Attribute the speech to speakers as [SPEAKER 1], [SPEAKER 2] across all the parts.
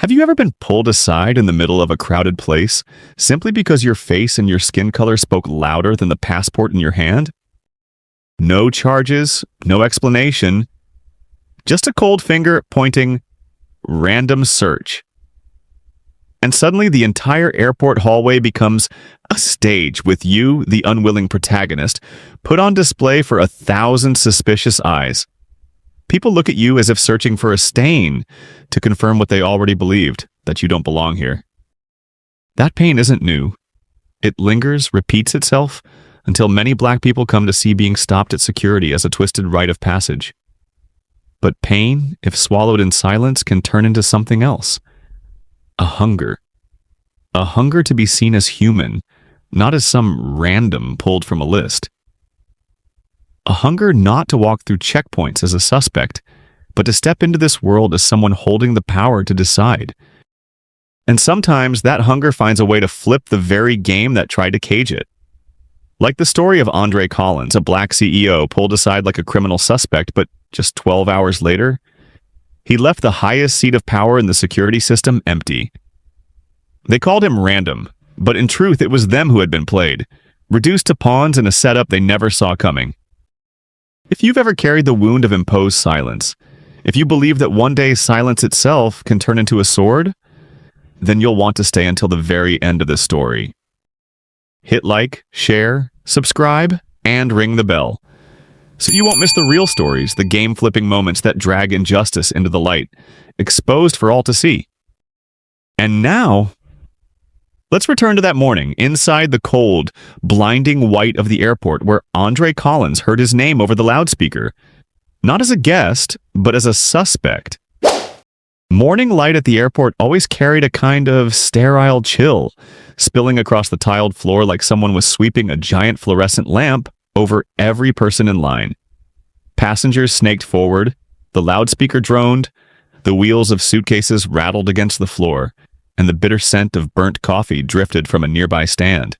[SPEAKER 1] Have you ever been pulled aside in the middle of a crowded place simply because your face and your skin color spoke louder than the passport in your hand? No charges, no explanation, just a cold finger pointing, random search. And suddenly the entire airport hallway becomes a stage with you, the unwilling protagonist, put on display for 1,000 suspicious eyes. People look at you as if searching for a stain to confirm what they already believed, that you don't belong here. That pain isn't new. It lingers, repeats itself, until many black people come to see being stopped at security as a twisted rite of passage. But pain, if swallowed in silence, can turn into something else. A hunger. A hunger to be seen as human, not as some random pulled from a list. A hunger not to walk through checkpoints as a suspect, but to step into this world as someone holding the power to decide. And sometimes that hunger finds a way to flip the very game that tried to cage it. Like the story of Andre Collins, a black CEO pulled aside like a criminal suspect, but just 12 hours later, he left the highest seat of power in the security system empty. They called him random, but in truth it was them who had been played, reduced to pawns in a setup they never saw coming. If you've ever carried the wound of imposed silence, if you believe that one day silence itself can turn into a sword, then you'll want to stay until the very end of this story. Hit like, share, subscribe, and ring the bell, so you won't miss the real stories, the game-flipping moments that drag injustice into the light, exposed for all to see. And now, let's return to that morning, inside the cold, blinding white of the airport, where Andre Collins heard his name over the loudspeaker, not as a guest, but as a suspect. Morning light at the airport always carried a kind of sterile chill, spilling across the tiled floor like someone was sweeping a giant fluorescent lamp over every person in line. Passengers snaked forward, the loudspeaker droned, the wheels of suitcases rattled against the floor, and the bitter scent of burnt coffee drifted from a nearby stand.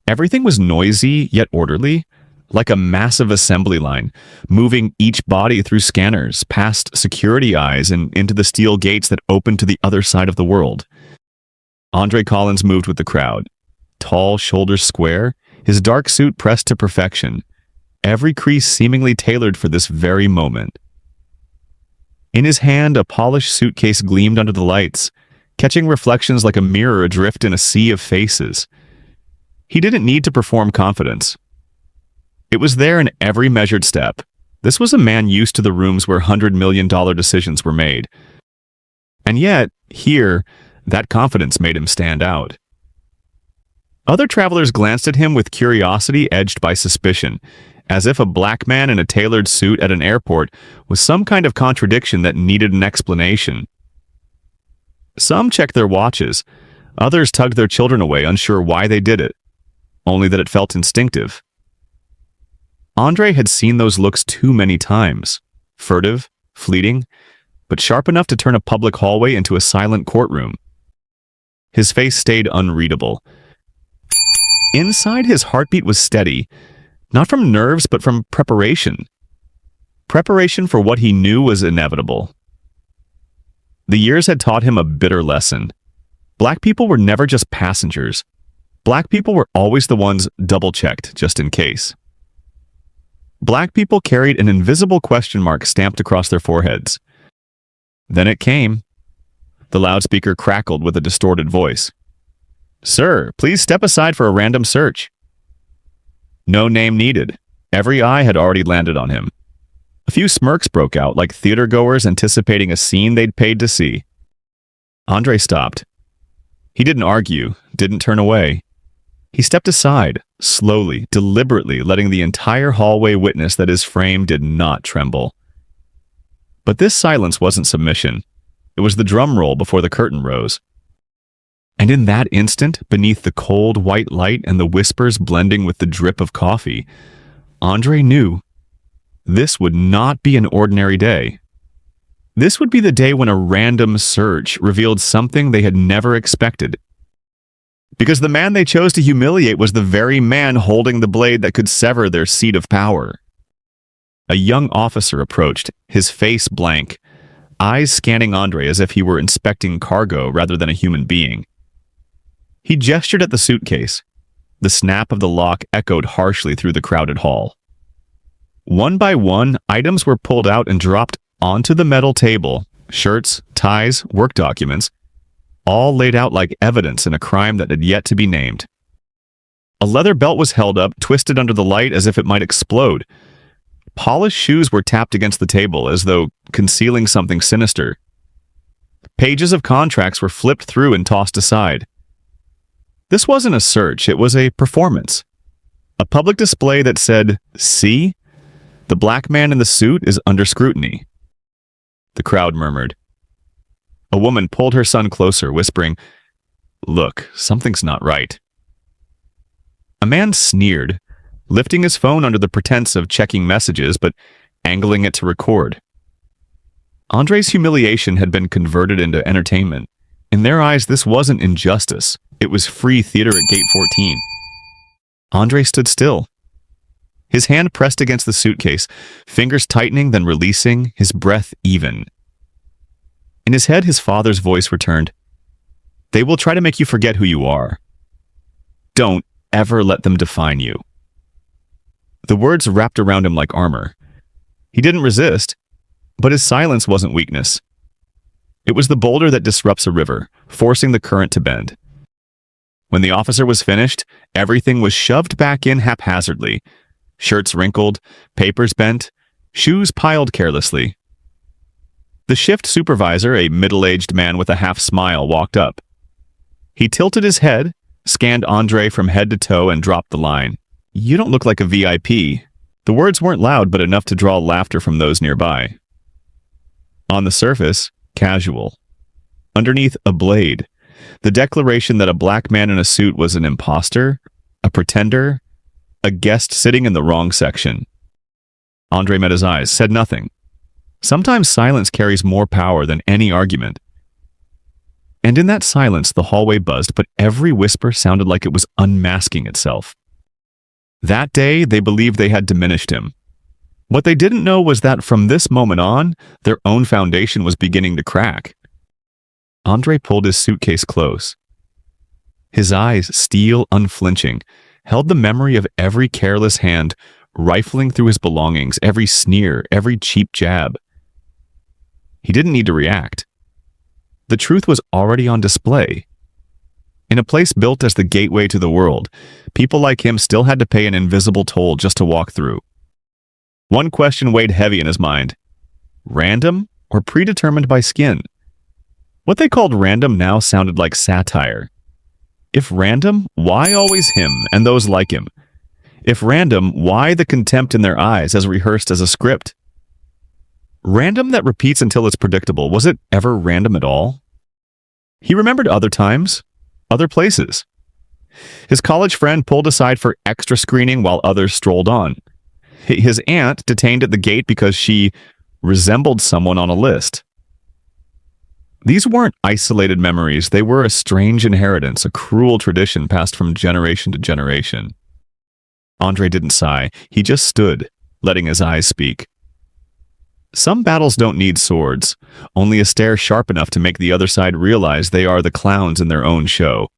[SPEAKER 1] Everything was noisy yet orderly, like a massive assembly line, moving each body through scanners, past security eyes, and into the steel gates that opened to the other side of the world. Andre Collins moved with the crowd, tall, shoulders square, his dark suit pressed to perfection, every crease seemingly tailored for this very moment. In his hand, a polished suitcase gleamed under the lights, catching reflections like a mirror adrift in a sea of faces. He didn't need to perform confidence. It was there in every measured step. This was a man used to the rooms where $100 million decisions were made. And yet, here, that confidence made him stand out. Other travelers glanced at him with curiosity edged by suspicion, as if a black man in a tailored suit at an airport was some kind of contradiction that needed an explanation. Some checked their watches, others tugged their children away, unsure why they did it, only that it felt instinctive. Andre had seen those looks too many times, furtive, fleeting, but sharp enough to turn a public hallway into a silent courtroom. His face stayed unreadable. Inside, his heartbeat was steady, not from nerves, but from preparation. Preparation for what he knew was inevitable. The years had taught him a bitter lesson. Black people were never just passengers. Black people were always the ones double-checked, just in case. Black people carried an invisible question mark stamped across their foreheads. Then it came. The loudspeaker crackled with a distorted voice. "Sir, please step aside for a random search." No name needed. Every eye had already landed on him. A few smirks broke out, like theatergoers anticipating a scene they'd paid to see. Andre stopped. He didn't argue, didn't turn away. He stepped aside, slowly, deliberately, letting the entire hallway witness that his frame did not tremble. But this silence wasn't submission. It was the drum roll before the curtain rose. And in that instant, beneath the cold white light and the whispers blending with the drip of coffee, Andre knew this would not be an ordinary day. This would be the day when a random search revealed something they had never expected. Because the man they chose to humiliate was the very man holding the blade that could sever their seat of power. A young officer approached, his face blank, eyes scanning Andre as if he were inspecting cargo rather than a human being. He gestured at the suitcase. The snap of the lock echoed harshly through the crowded hall. One by one, items were pulled out and dropped onto the metal table. Shirts, ties, work documents, all laid out like evidence in a crime that had yet to be named. A leather belt was held up, twisted under the light as if it might explode. Polished shoes were tapped against the table as though concealing something sinister. Pages of contracts were flipped through and tossed aside. This wasn't a search, it was a performance. A public display that said, "See? The black man in the suit is under scrutiny." The crowd murmured. A woman pulled her son closer, whispering, "Look, something's not right." A man sneered, lifting his phone under the pretense of checking messages but angling it to record. Andre's humiliation had been converted into entertainment. In their eyes, this wasn't injustice. It was free theater at Gate 14. Andre stood still. His hand pressed against the suitcase, fingers tightening, then releasing, his breath even. In his head, his father's voice returned. "They will try to make you forget who you are. Don't ever let them define you." The words wrapped around him like armor. He didn't resist, but his silence wasn't weakness. It was the boulder that disrupts a river, forcing the current to bend. When the officer was finished, everything was shoved back in haphazardly. Shirts wrinkled, papers bent, shoes piled carelessly. The shift supervisor, a middle-aged man with a half-smile, walked up. He tilted his head, scanned Andre from head to toe, and dropped the line. "You don't look like a VIP." The words weren't loud, but enough to draw laughter from those nearby. On the surface, casual. Underneath, a blade. The declaration that a black man in a suit was an imposter, a pretender, a guest sitting in the wrong section. Andre met his eyes, said nothing. Sometimes silence carries more power than any argument. And in that silence, the hallway buzzed, but every whisper sounded like it was unmasking itself. That day, they believed they had diminished him. What they didn't know was that from this moment on, their own foundation was beginning to crack. Andre pulled his suitcase close. His eyes, steel unflinching, held the memory of every careless hand rifling through his belongings, every sneer, every cheap jab. He didn't need to react. The truth was already on display. In a place built as the gateway to the world, people like him still had to pay an invisible toll just to walk through. One question weighed heavy in his mind. Random or predetermined by skin? What they called random now sounded like satire. If random, why always him and those like him? If random, why the contempt in their eyes as rehearsed as a script? Random that repeats until it's predictable, was it ever random at all? He remembered other times, other places. His college friend pulled aside for extra screening while others strolled on. His aunt detained at the gate because she resembled someone on a list. These weren't isolated memories, they were a strange inheritance, a cruel tradition passed from generation to generation. Andre didn't sigh, he just stood, letting his eyes speak. Some battles don't need swords, only a stare sharp enough to make the other side realize they are the clowns in their own show.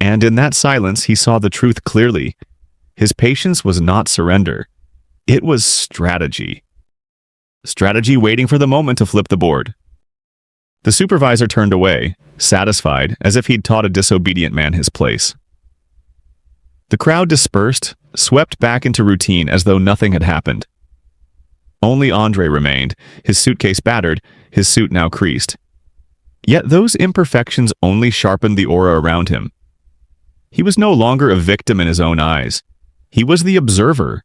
[SPEAKER 1] And in that silence, he saw the truth clearly. His patience was not surrender. It was strategy. Strategy waiting for the moment to flip the board. The supervisor turned away, satisfied, as if he'd taught a disobedient man his place. The crowd dispersed, swept back into routine as though nothing had happened. Only Andre remained, his suitcase battered, his suit now creased. Yet those imperfections only sharpened the aura around him. He was no longer a victim in his own eyes. He was the observer,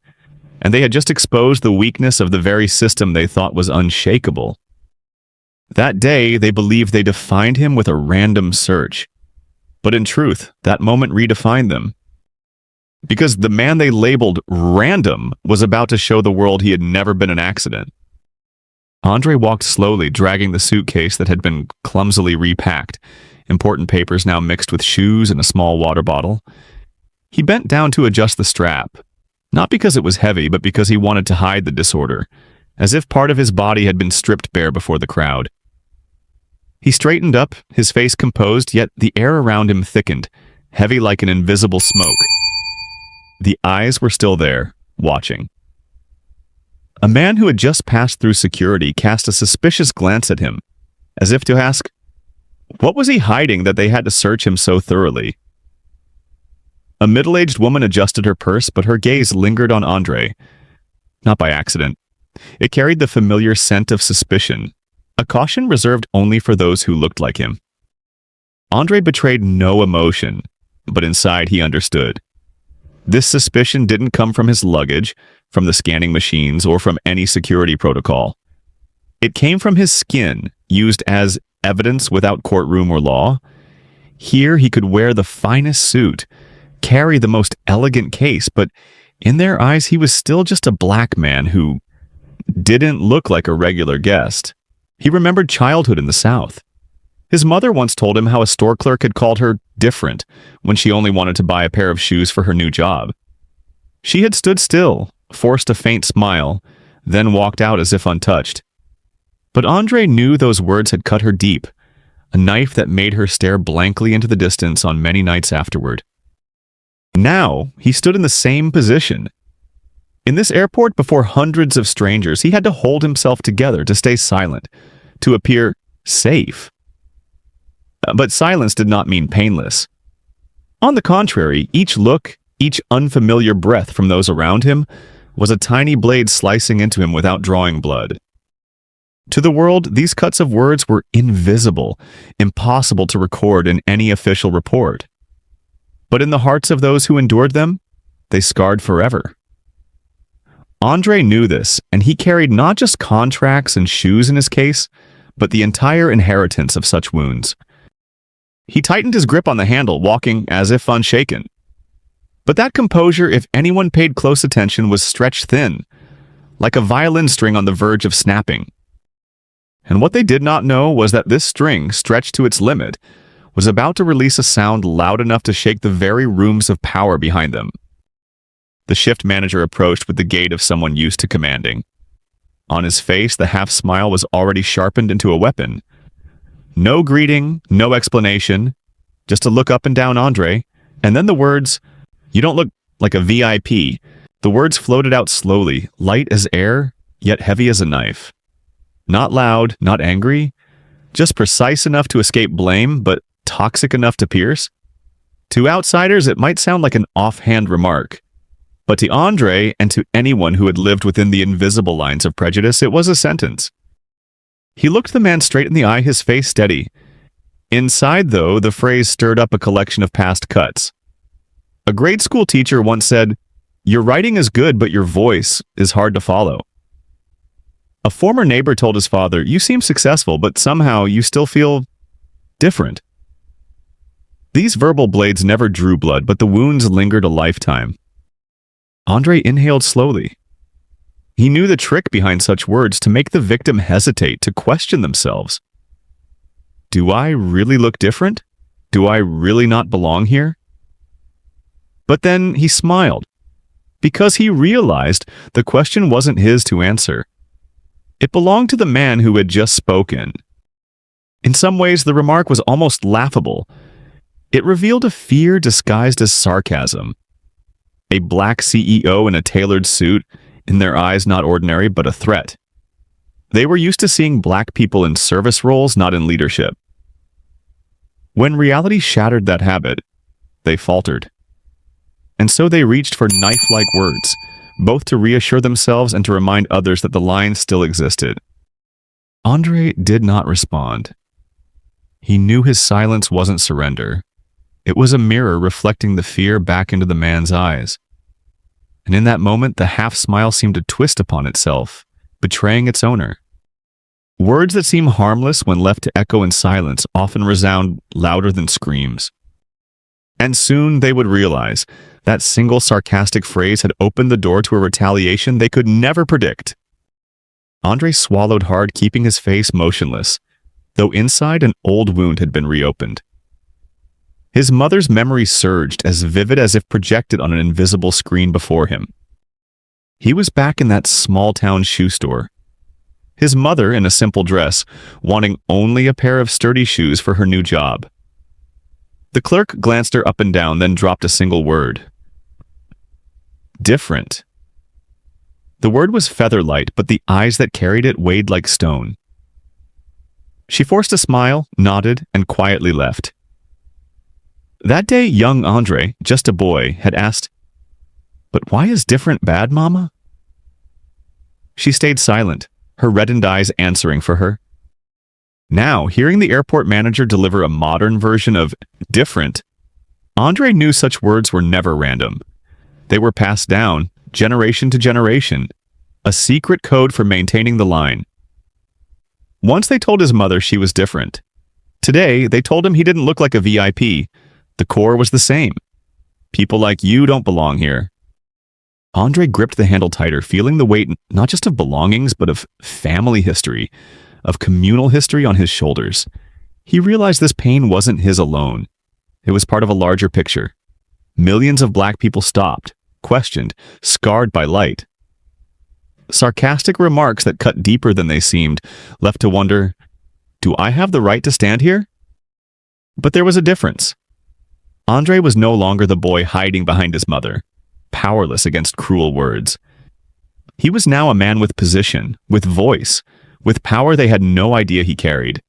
[SPEAKER 1] and they had just exposed the weakness of the very system they thought was unshakable. That day, they believed they defined him with a random search. But in truth, that moment redefined them. Because the man they labeled random was about to show the world he had never been an accident. Andre walked slowly, dragging the suitcase that had been clumsily repacked, important papers now mixed with shoes and a small water bottle. He bent down to adjust the strap, not because it was heavy, but because he wanted to hide the disorder, as if part of his body had been stripped bare before the crowd. He straightened up, his face composed, yet the air around him thickened, heavy like an invisible smoke. The eyes were still there, watching. A man who had just passed through security cast a suspicious glance at him, as if to ask, what was he hiding that they had to search him so thoroughly? A middle-aged woman adjusted her purse, but her gaze lingered on Andre. Not by accident. It carried the familiar scent of suspicion, a caution reserved only for those who looked like him. Andre betrayed no emotion, but inside he understood. This suspicion didn't come from his luggage, from the scanning machines, or from any security protocol. It came from his skin, used as evidence without courtroom or law. Here he could wear the finest suit, carry the most elegant case, but in their eyes he was still just a black man who didn't look like a regular guest. He remembered childhood in the South. His mother once told him how a store clerk had called her different when she only wanted to buy a pair of shoes for her new job. She had stood still, forced a faint smile, then walked out as if untouched. But Andre knew those words had cut her deep, a knife that made her stare blankly into the distance on many nights afterward. Now, he stood in the same position. In this airport before hundreds of strangers, he had to hold himself together to stay silent, to appear safe. But silence did not mean painless. On the contrary, each look, each unfamiliar breath from those around him, was a tiny blade slicing into him without drawing blood. To the world, these cuts of words were invisible, impossible to record in any official report. But in the hearts of those who endured them, they scarred forever. Andre knew this, and he carried not just contracts and shoes in his case, but the entire inheritance of such wounds. He tightened his grip on the handle, walking as if unshaken. But that composure, if anyone paid close attention, was stretched thin, like a violin string on the verge of snapping. And what they did not know was that this string, stretched to its limit, was about to release a sound loud enough to shake the very rooms of power behind them. The shift manager approached with the gait of someone used to commanding. On his face, the half-smile was already sharpened into a weapon. No greeting, no explanation, just a look up and down Andre, and then the words, "You don't look like a VIP." The words floated out slowly, light as air, yet heavy as a knife. Not loud, not angry, just precise enough to escape blame, but toxic enough to pierce. To outsiders, it might sound like an offhand remark, but to Andre and to anyone who had lived within the invisible lines of prejudice, it was a sentence. He looked the man straight in the eye, his face steady. Inside, though, the phrase stirred up a collection of past cuts. A grade school teacher once said, "Your writing is good, but your voice is hard to follow." A former neighbor told his father, "You seem successful, but somehow you still feel different." These verbal blades never drew blood, but the wounds lingered a lifetime. Andre inhaled slowly. He knew the trick behind such words, to make the victim hesitate, to question themselves. Do I really look different? Do I really not belong here? But then he smiled, because he realized the question wasn't his to answer. It belonged to the man who had just spoken. In some ways, the remark was almost laughable. It revealed a fear disguised as sarcasm. A black CEO in a tailored suit, in their eyes not ordinary, but a threat. They were used to seeing black people in service roles, not in leadership. When reality shattered that habit, they faltered. And so they reached for knife-like words, both to reassure themselves and to remind others that the line still existed. Andre did not respond. He knew his silence wasn't surrender. It was a mirror reflecting the fear back into the man's eyes. And in that moment, the half-smile seemed to twist upon itself, betraying its owner. Words that seem harmless when left to echo in silence often resound louder than screams. And soon they would realize that single sarcastic phrase had opened the door to a retaliation they could never predict. Andre swallowed hard, keeping his face motionless, though inside an old wound had been reopened. His mother's memory surged, as vivid as if projected on an invisible screen before him. He was back in that small-town shoe store, his mother in a simple dress, wanting only a pair of sturdy shoes for her new job. The clerk glanced her up and down, then dropped a single word. Different. The word was feather-light, but the eyes that carried it weighed like stone. She forced a smile, nodded, and quietly left. That day, young Andre, just a boy, had asked, "But why is different bad, Mama?" She stayed silent, her reddened eyes answering for her. Now, hearing the airport manager deliver a modern version of different, Andre knew such words were never random. They were passed down, generation to generation, a secret code for maintaining the line. Once they told his mother she was different. Today, they told him he didn't look like a VIP. The core was the same. People like you don't belong here. Andre gripped the handle tighter, feeling the weight not just of belongings, but of family history, of communal history on his shoulders. He realized this pain wasn't his alone. It was part of a larger picture. Millions of black people stopped, questioned, scarred by light. Sarcastic remarks that cut deeper than they seemed, left to wonder, do I have the right to stand here? But there was a difference. Andre was no longer the boy hiding behind his mother, powerless against cruel words. He was now a man with position, with voice, with power they had no idea he carried.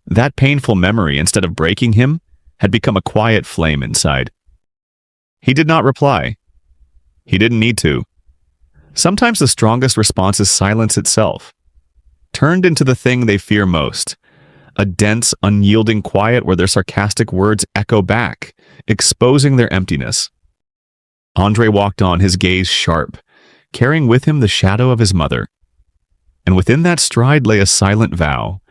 [SPEAKER 1] That painful memory, instead of breaking him, had become a quiet flame inside. He did not reply. He didn't need to. Sometimes the strongest response is silence itself, turned into the thing they fear most, a dense, unyielding quiet where their sarcastic words echo back, exposing their emptiness. Andre walked on, his gaze sharp, carrying with him the shadow of his mother. And within that stride lay a silent vow.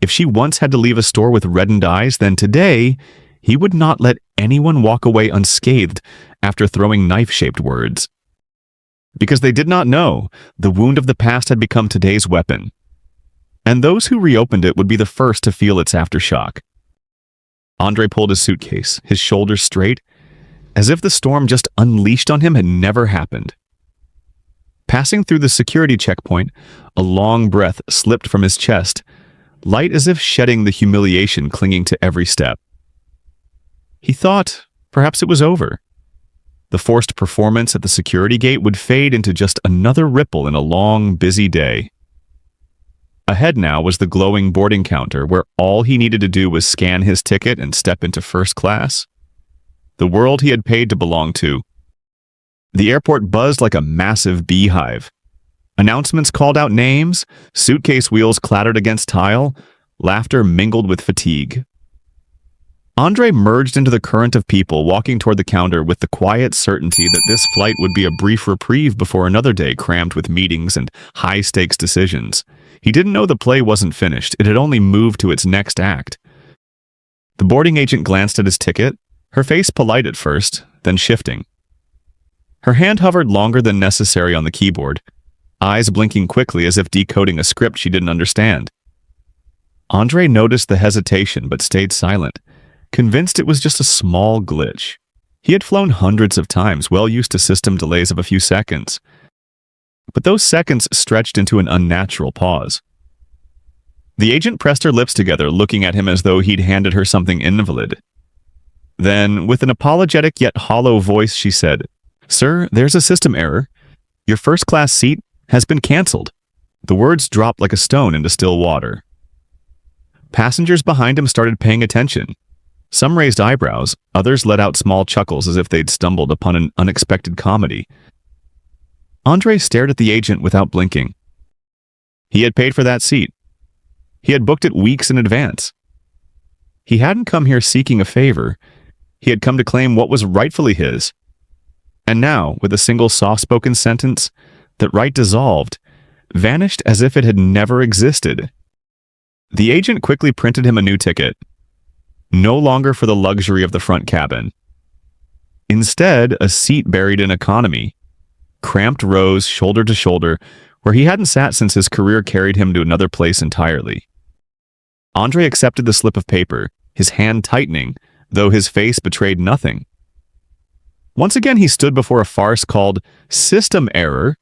[SPEAKER 1] If she once had to leave a store with reddened eyes, then today he would not let anyone walk away unscathed after throwing knife-shaped words. Because they did not know, the wound of the past had become today's weapon. And those who reopened it would be the first to feel its aftershock. Andre pulled his suitcase, his shoulders straight, as if the storm just unleashed on him had never happened. Passing through the security checkpoint, a long breath slipped from his chest, light as if shedding the humiliation clinging to every step. He thought perhaps it was over. The forced performance at the security gate would fade into just another ripple in a long, busy day. Ahead now was the glowing boarding counter where all he needed to do was scan his ticket and step into first class. The world he had paid to belong to. The airport buzzed like a massive beehive. Announcements called out names, suitcase wheels clattered against tile, laughter mingled with fatigue. Andre merged into the current of people walking toward the counter with the quiet certainty that this flight would be a brief reprieve before another day crammed with meetings and high-stakes decisions. He didn't know the play wasn't finished. It had only moved to its next act. The boarding agent glanced at his ticket, her face polite at first, then shifting. Her hand hovered longer than necessary on the keyboard, eyes blinking quickly as if decoding a script she didn't understand. Andre noticed the hesitation but stayed silent, convinced it was just a small glitch. He had flown hundreds of times, well used to system delays of a few seconds. But those seconds stretched into an unnatural pause. The agent pressed her lips together, looking at him as though he'd handed her something invalid. Then, with an apologetic yet hollow voice, she said, "Sir, there's a system error. Your first-class seat has been canceled." The words dropped like a stone into still water. Passengers behind him started paying attention. Some raised eyebrows, others let out small chuckles as if they'd stumbled upon an unexpected comedy. Andre stared at the agent without blinking. He had paid for that seat. He had booked it weeks in advance. He hadn't come here seeking a favor. He had come to claim what was rightfully his. And now, with a single soft-spoken sentence, that right dissolved, vanished as if it had never existed. The agent quickly printed him a new ticket. No longer for the luxury of the front cabin. Instead, a seat buried in economy. Cramped rows, shoulder to shoulder, where he hadn't sat since his career carried him to another place entirely. Andre accepted the slip of paper, his hand tightening, though his face betrayed nothing. Once again he stood before a farce called system error,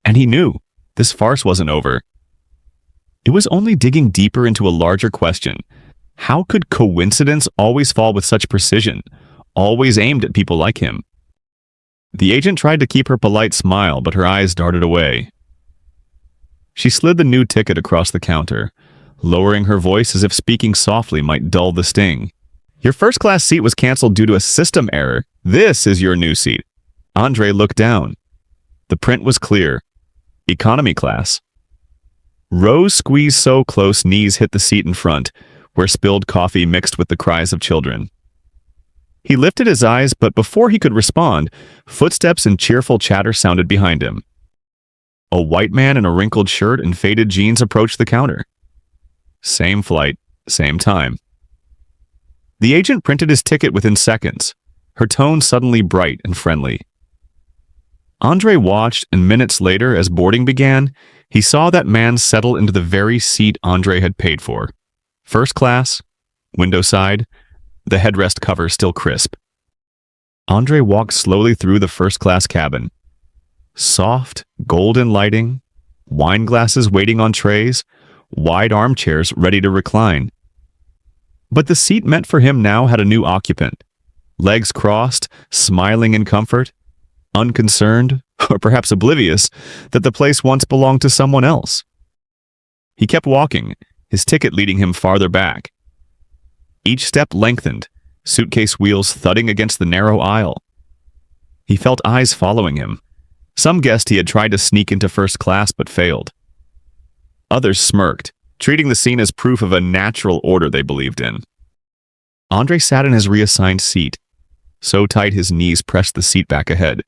[SPEAKER 1] and he knew this farce wasn't over. It was only digging deeper into a larger question. How could coincidence always fall with such precision, always aimed at people like him? The agent tried to keep her polite smile, but her eyes darted away. She slid the new ticket across the counter, lowering her voice as if speaking softly might dull the sting. Your first-class seat was canceled due to a system error. This is your new seat. Andre looked down. The print was clear. Economy class. Rose squeezed so close knees hit the seat in front, where spilled coffee mixed with the cries of children. He lifted his eyes, but before he could respond, footsteps and cheerful chatter sounded behind him. A white man in a wrinkled shirt and faded jeans approached the counter. Same flight, same time. The agent printed his ticket within seconds, her tone suddenly bright and friendly. Andre watched, and minutes later, as boarding began, he saw that man settle into the very seat Andre had paid for. First class, window side, the headrest cover still crisp. Andre walked slowly through the first-class cabin. Soft, golden lighting, wine glasses waiting on trays, wide armchairs ready to recline. But the seat meant for him now had a new occupant. Legs crossed, smiling in comfort, unconcerned, or perhaps oblivious, that the place once belonged to someone else. He kept walking, his ticket leading him farther back. Each step lengthened, suitcase wheels thudding against the narrow aisle. He felt eyes following him. Some guessed he had tried to sneak into first class but failed. Others smirked, treating the scene as proof of a natural order they believed in. Andre sat in his reassigned seat, so tight his knees pressed the seat back ahead.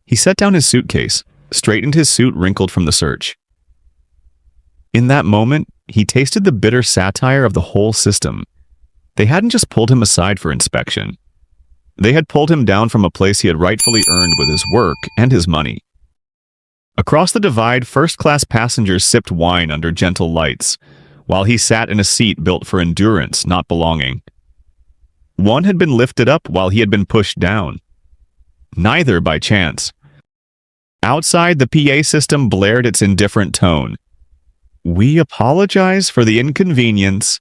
[SPEAKER 1] He set down his suitcase, straightened his suit wrinkled from the search. In that moment, he tasted the bitter satire of the whole system. They hadn't just pulled him aside for inspection. They had pulled him down from a place he had rightfully earned with his work and his money. Across the divide, first-class passengers sipped wine under gentle lights, while he sat in a seat built for endurance, not belonging. One had been lifted up while he had been pushed down. Neither by chance. Outside, the PA system blared its indifferent tone. We apologize for the inconvenience.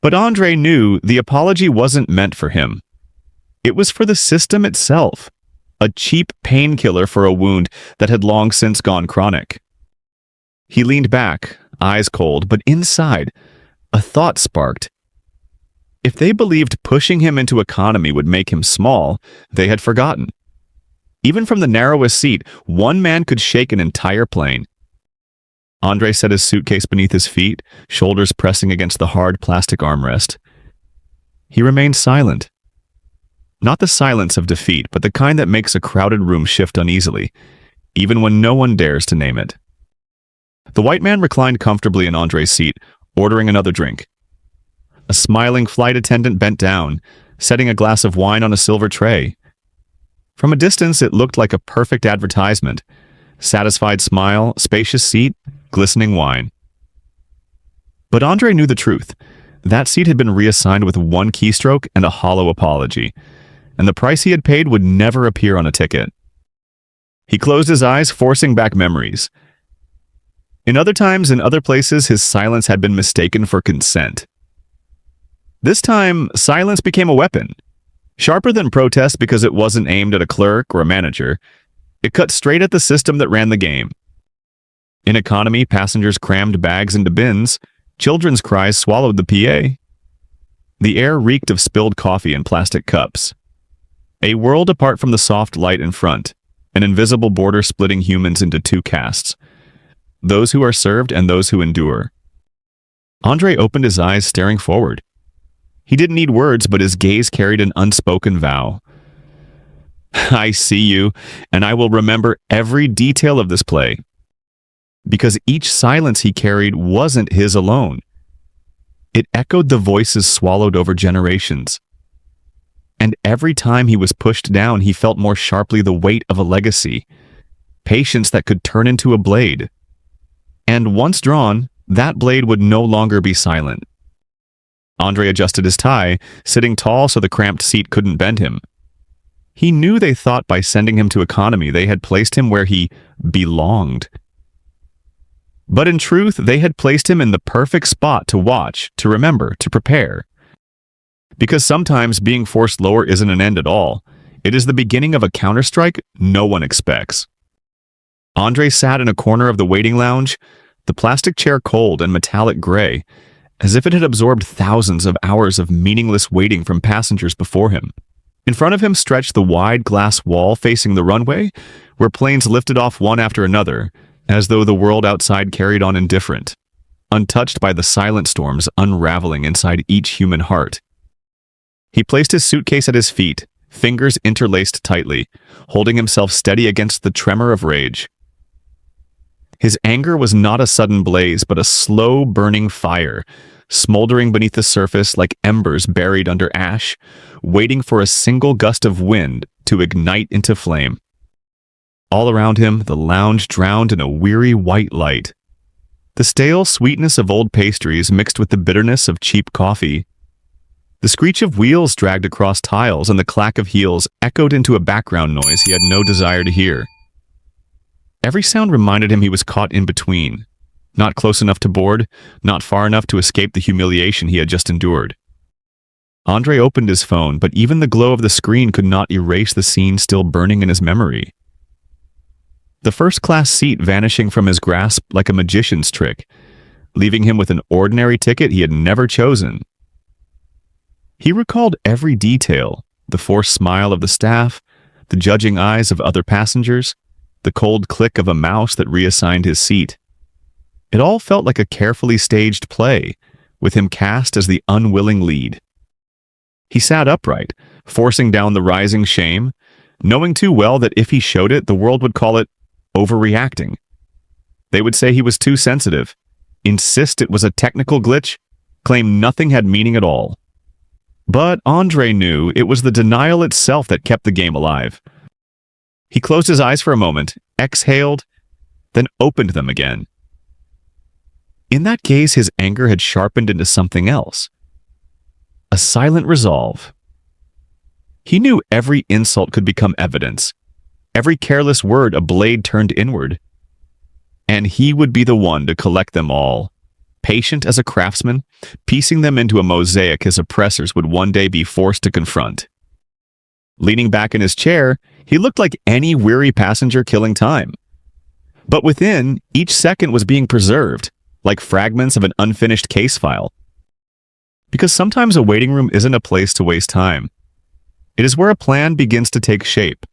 [SPEAKER 1] But Andre knew the apology wasn't meant for him. It was for the system itself, a cheap painkiller for a wound that had long since gone chronic. He leaned back, eyes cold, but inside, a thought sparked. If they believed pushing him into economy would make him small, they had forgotten. Even from the narrowest seat, one man could shake an entire plane. Andre set his suitcase beneath his feet, shoulders pressing against the hard plastic armrest. He remained silent. Not the silence of defeat, but the kind that makes a crowded room shift uneasily, even when no one dares to name it. The white man reclined comfortably in Andre's seat, ordering another drink. A smiling flight attendant bent down, setting a glass of wine on a silver tray. From a distance, it looked like a perfect advertisement. Satisfied smile, spacious seat, glistening wine. But Andre knew the truth. That seat had been reassigned with one keystroke and a hollow apology, and the price he had paid would never appear on a ticket. He closed his eyes, forcing back memories. In other times, in other places, his silence had been mistaken for consent. This time, silence became a weapon. Sharper than protest because it wasn't aimed at a clerk or a manager. It cut straight at the system that ran the game. In economy, passengers crammed bags into bins. Children's cries swallowed the PA. The air reeked of spilled coffee in plastic cups. A world apart from the soft light in front, an invisible border splitting humans into two castes. Those who are served and those who endure. Andre opened his eyes, staring forward. He didn't need words, but his gaze carried an unspoken vow. I see you, and I will remember every detail of this play. Because each silence he carried wasn't his alone. It echoed the voices swallowed over generations. And every time he was pushed down, he felt more sharply the weight of a legacy. Patience that could turn into a blade. And once drawn, that blade would no longer be silent. Andre adjusted his tie, sitting tall so the cramped seat couldn't bend him. He knew they thought by sending him to economy they had placed him where he belonged. But in truth, they had placed him in the perfect spot to watch, to remember, to prepare. Because sometimes being forced lower isn't an end at all. It is the beginning of a counterstrike no one expects. Andre sat in a corner of the waiting lounge, the plastic chair cold and metallic gray, as if it had absorbed thousands of hours of meaningless waiting from passengers before him. In front of him stretched the wide glass wall facing the runway, where planes lifted off one after another, as though the world outside carried on indifferent, untouched by the silent storms unraveling inside each human heart. He placed his suitcase at his feet, fingers interlaced tightly, holding himself steady against the tremor of rage. His anger was not a sudden blaze, but a slow burning fire, smoldering beneath the surface like embers buried under ash, waiting for a single gust of wind to ignite into flame. All around him, the lounge drowned in a weary white light. The stale sweetness of old pastries mixed with the bitterness of cheap coffee. The screech of wheels dragged across tiles and the clack of heels echoed into a background noise he had no desire to hear. Every sound reminded him he was caught in between, not close enough to board, not far enough to escape the humiliation he had just endured. Andre opened his phone, but even the glow of the screen could not erase the scene still burning in his memory. The first-class seat vanishing from his grasp like a magician's trick, leaving him with an ordinary ticket he had never chosen. He recalled every detail, the forced smile of the staff, the judging eyes of other passengers, the cold click of a mouse that reassigned his seat. It all felt like a carefully staged play, with him cast as the unwilling lead. He sat upright, forcing down the rising shame, knowing too well that if he showed it, the world would call it overreacting. They would say he was too sensitive, insist it was a technical glitch, claim nothing had meaning at all. But Andre knew it was the denial itself that kept the game alive. He closed his eyes for a moment, exhaled, then opened them again. In that gaze, his anger had sharpened into something else. A silent resolve. He knew every insult could become evidence, every careless word a blade turned inward. And he would be the one to collect them all, patient as a craftsman, piecing them into a mosaic his oppressors would one day be forced to confront. Leaning back in his chair, he looked like any weary passenger killing time. But within, each second was being preserved, like fragments of an unfinished case file. Because sometimes a waiting room isn't a place to waste time. It is where a plan begins to take shape,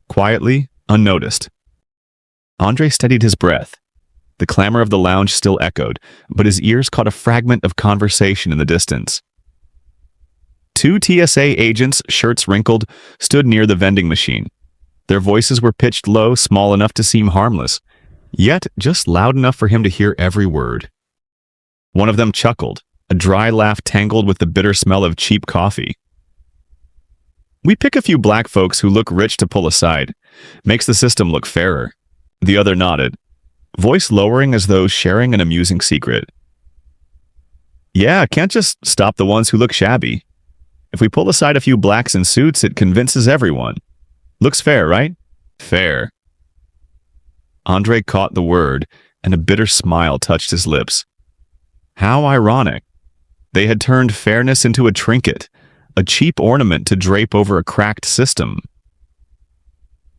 [SPEAKER 1] quietly, unnoticed. Andre steadied his breath. The clamor of the lounge still echoed, but his ears caught a fragment of conversation in the distance. Two TSA agents, shirts wrinkled, stood near the vending machine. Their voices were pitched low, small enough to seem harmless, yet just loud enough for him to hear every word. One of them chuckled, a dry laugh tangled with the bitter smell of cheap coffee. "We pick a few black folks who look rich to pull aside. Makes the system look fairer." The other nodded, voice lowering as though sharing an amusing secret. "Yeah, can't just stop the ones who look shabby. If we pull aside a few blacks in suits, it convinces everyone. Looks fair, right? Fair." Andre caught the word, and a bitter smile touched his lips. How ironic. They had turned fairness into a trinket, a cheap ornament to drape over a cracked system.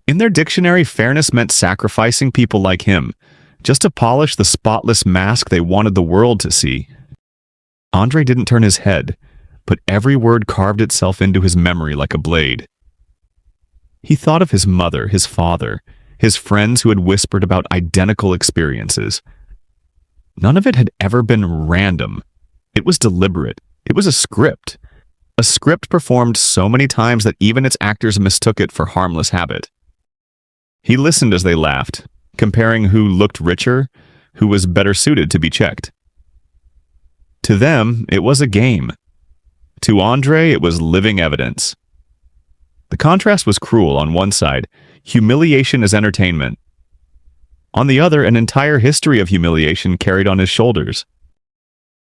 [SPEAKER 1] In their dictionary, fairness meant sacrificing people like him, just to polish the spotless mask they wanted the world to see. Andre didn't turn his head, but every word carved itself into his memory like a blade. He thought of his mother, his father, his friends who had whispered about identical experiences. None of it had ever been random. It was deliberate. It was a script performed so many times that even its actors mistook it for harmless habit. He listened as they laughed, comparing who looked richer, who was better suited to be checked. To them, it was a game. To Andre, it was living evidence. The contrast was cruel on one side, humiliation as entertainment. On the other, an entire history of humiliation carried on his shoulders.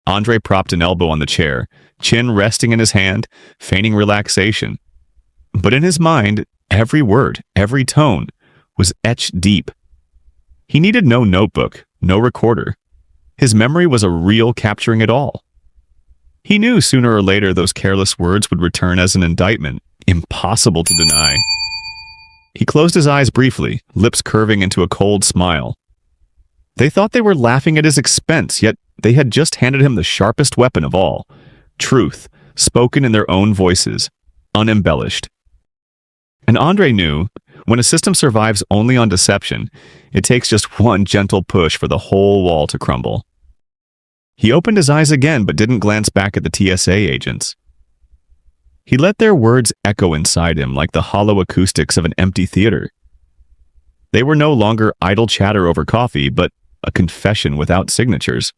[SPEAKER 1] Andre propped an elbow on the chair, chin resting in his hand, feigning relaxation. But in his mind, every word, every tone, was etched deep. He needed no notebook, no recorder, His memory was a reel capturing it all. He knew sooner or later those careless words would return as an indictment, impossible to deny. He closed his eyes briefly, lips curving into a cold smile. They thought they were laughing at his expense, yet they had just handed him the sharpest weapon of all, truth, spoken in their own voices, unembellished. And Andre knew, when a system survives only on deception, it takes just one gentle push for the whole wall to crumble. He opened his eyes again but didn't glance back at the TSA agents. He let their words echo inside him like the hollow acoustics of an empty theater. They were no longer idle chatter over coffee, but a confession without signatures.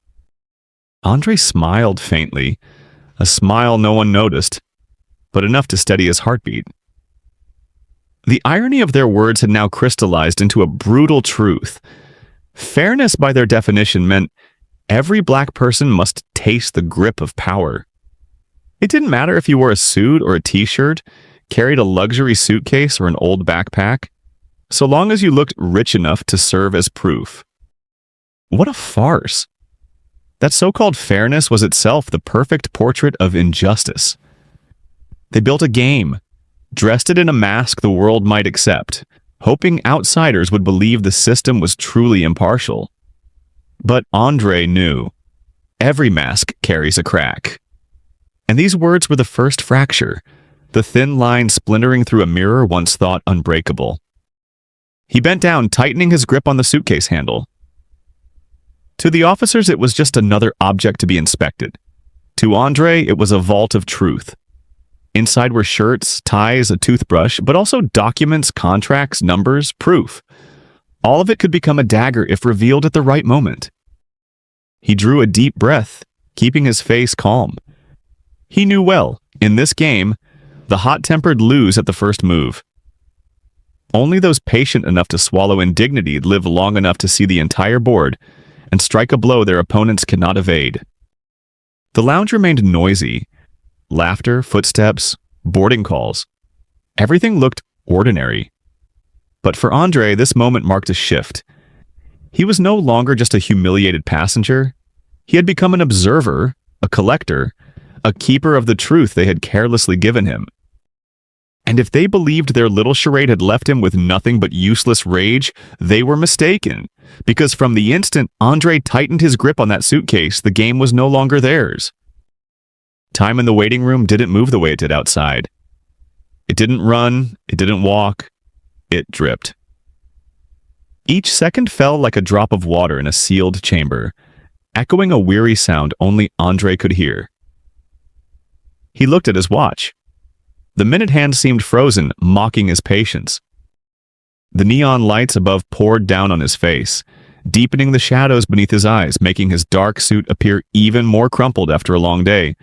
[SPEAKER 1] Andre smiled faintly, a smile no one noticed, but enough to steady his heartbeat. The irony of their words had now crystallized into a brutal truth. Fairness, by their definition, meant every black person must taste the grip of power. It didn't matter if you wore a suit or a t-shirt, carried a luxury suitcase or an old backpack, so long as you looked rich enough to serve as proof. What a farce! That so-called fairness was itself the perfect portrait of injustice. They built a game, dressed it in a mask the world might accept, hoping outsiders would believe the system was truly impartial. But Andre knew. Every mask carries a crack. And these words were the first fracture, the thin line splintering through a mirror once thought unbreakable. He bent down, tightening his grip on the suitcase handle. To the officers, it was just another object to be inspected. To Andre, it was a vault of truth. Inside were shirts, ties, a toothbrush, but also documents, contracts, numbers, proof. All of it could become a dagger if revealed at the right moment. He drew a deep breath, keeping his face calm. He knew well, in this game, the hot-tempered lose at the first move. Only those patient enough to swallow indignity live long enough to see the entire board and strike a blow their opponents cannot evade. The lounge remained noisy. Laughter, footsteps, boarding calls. Everything looked ordinary. But for Andre, this moment marked a shift. He was no longer just a humiliated passenger. He had become an observer, a collector, a keeper of the truth they had carelessly given him. And if they believed their little charade had left him with nothing but useless rage, they were mistaken, because from the instant Andre tightened his grip on that suitcase, the game was no longer theirs. Time in the waiting room didn't move the way it did outside. It didn't run, it didn't walk, it dripped. Each second fell like a drop of water in a sealed chamber, echoing a weary sound only Andre could hear. He looked at his watch. The minute hand seemed frozen, mocking his patience. The neon lights above poured down on his face, deepening the shadows beneath his eyes, making his dark suit appear even more crumpled after a long day.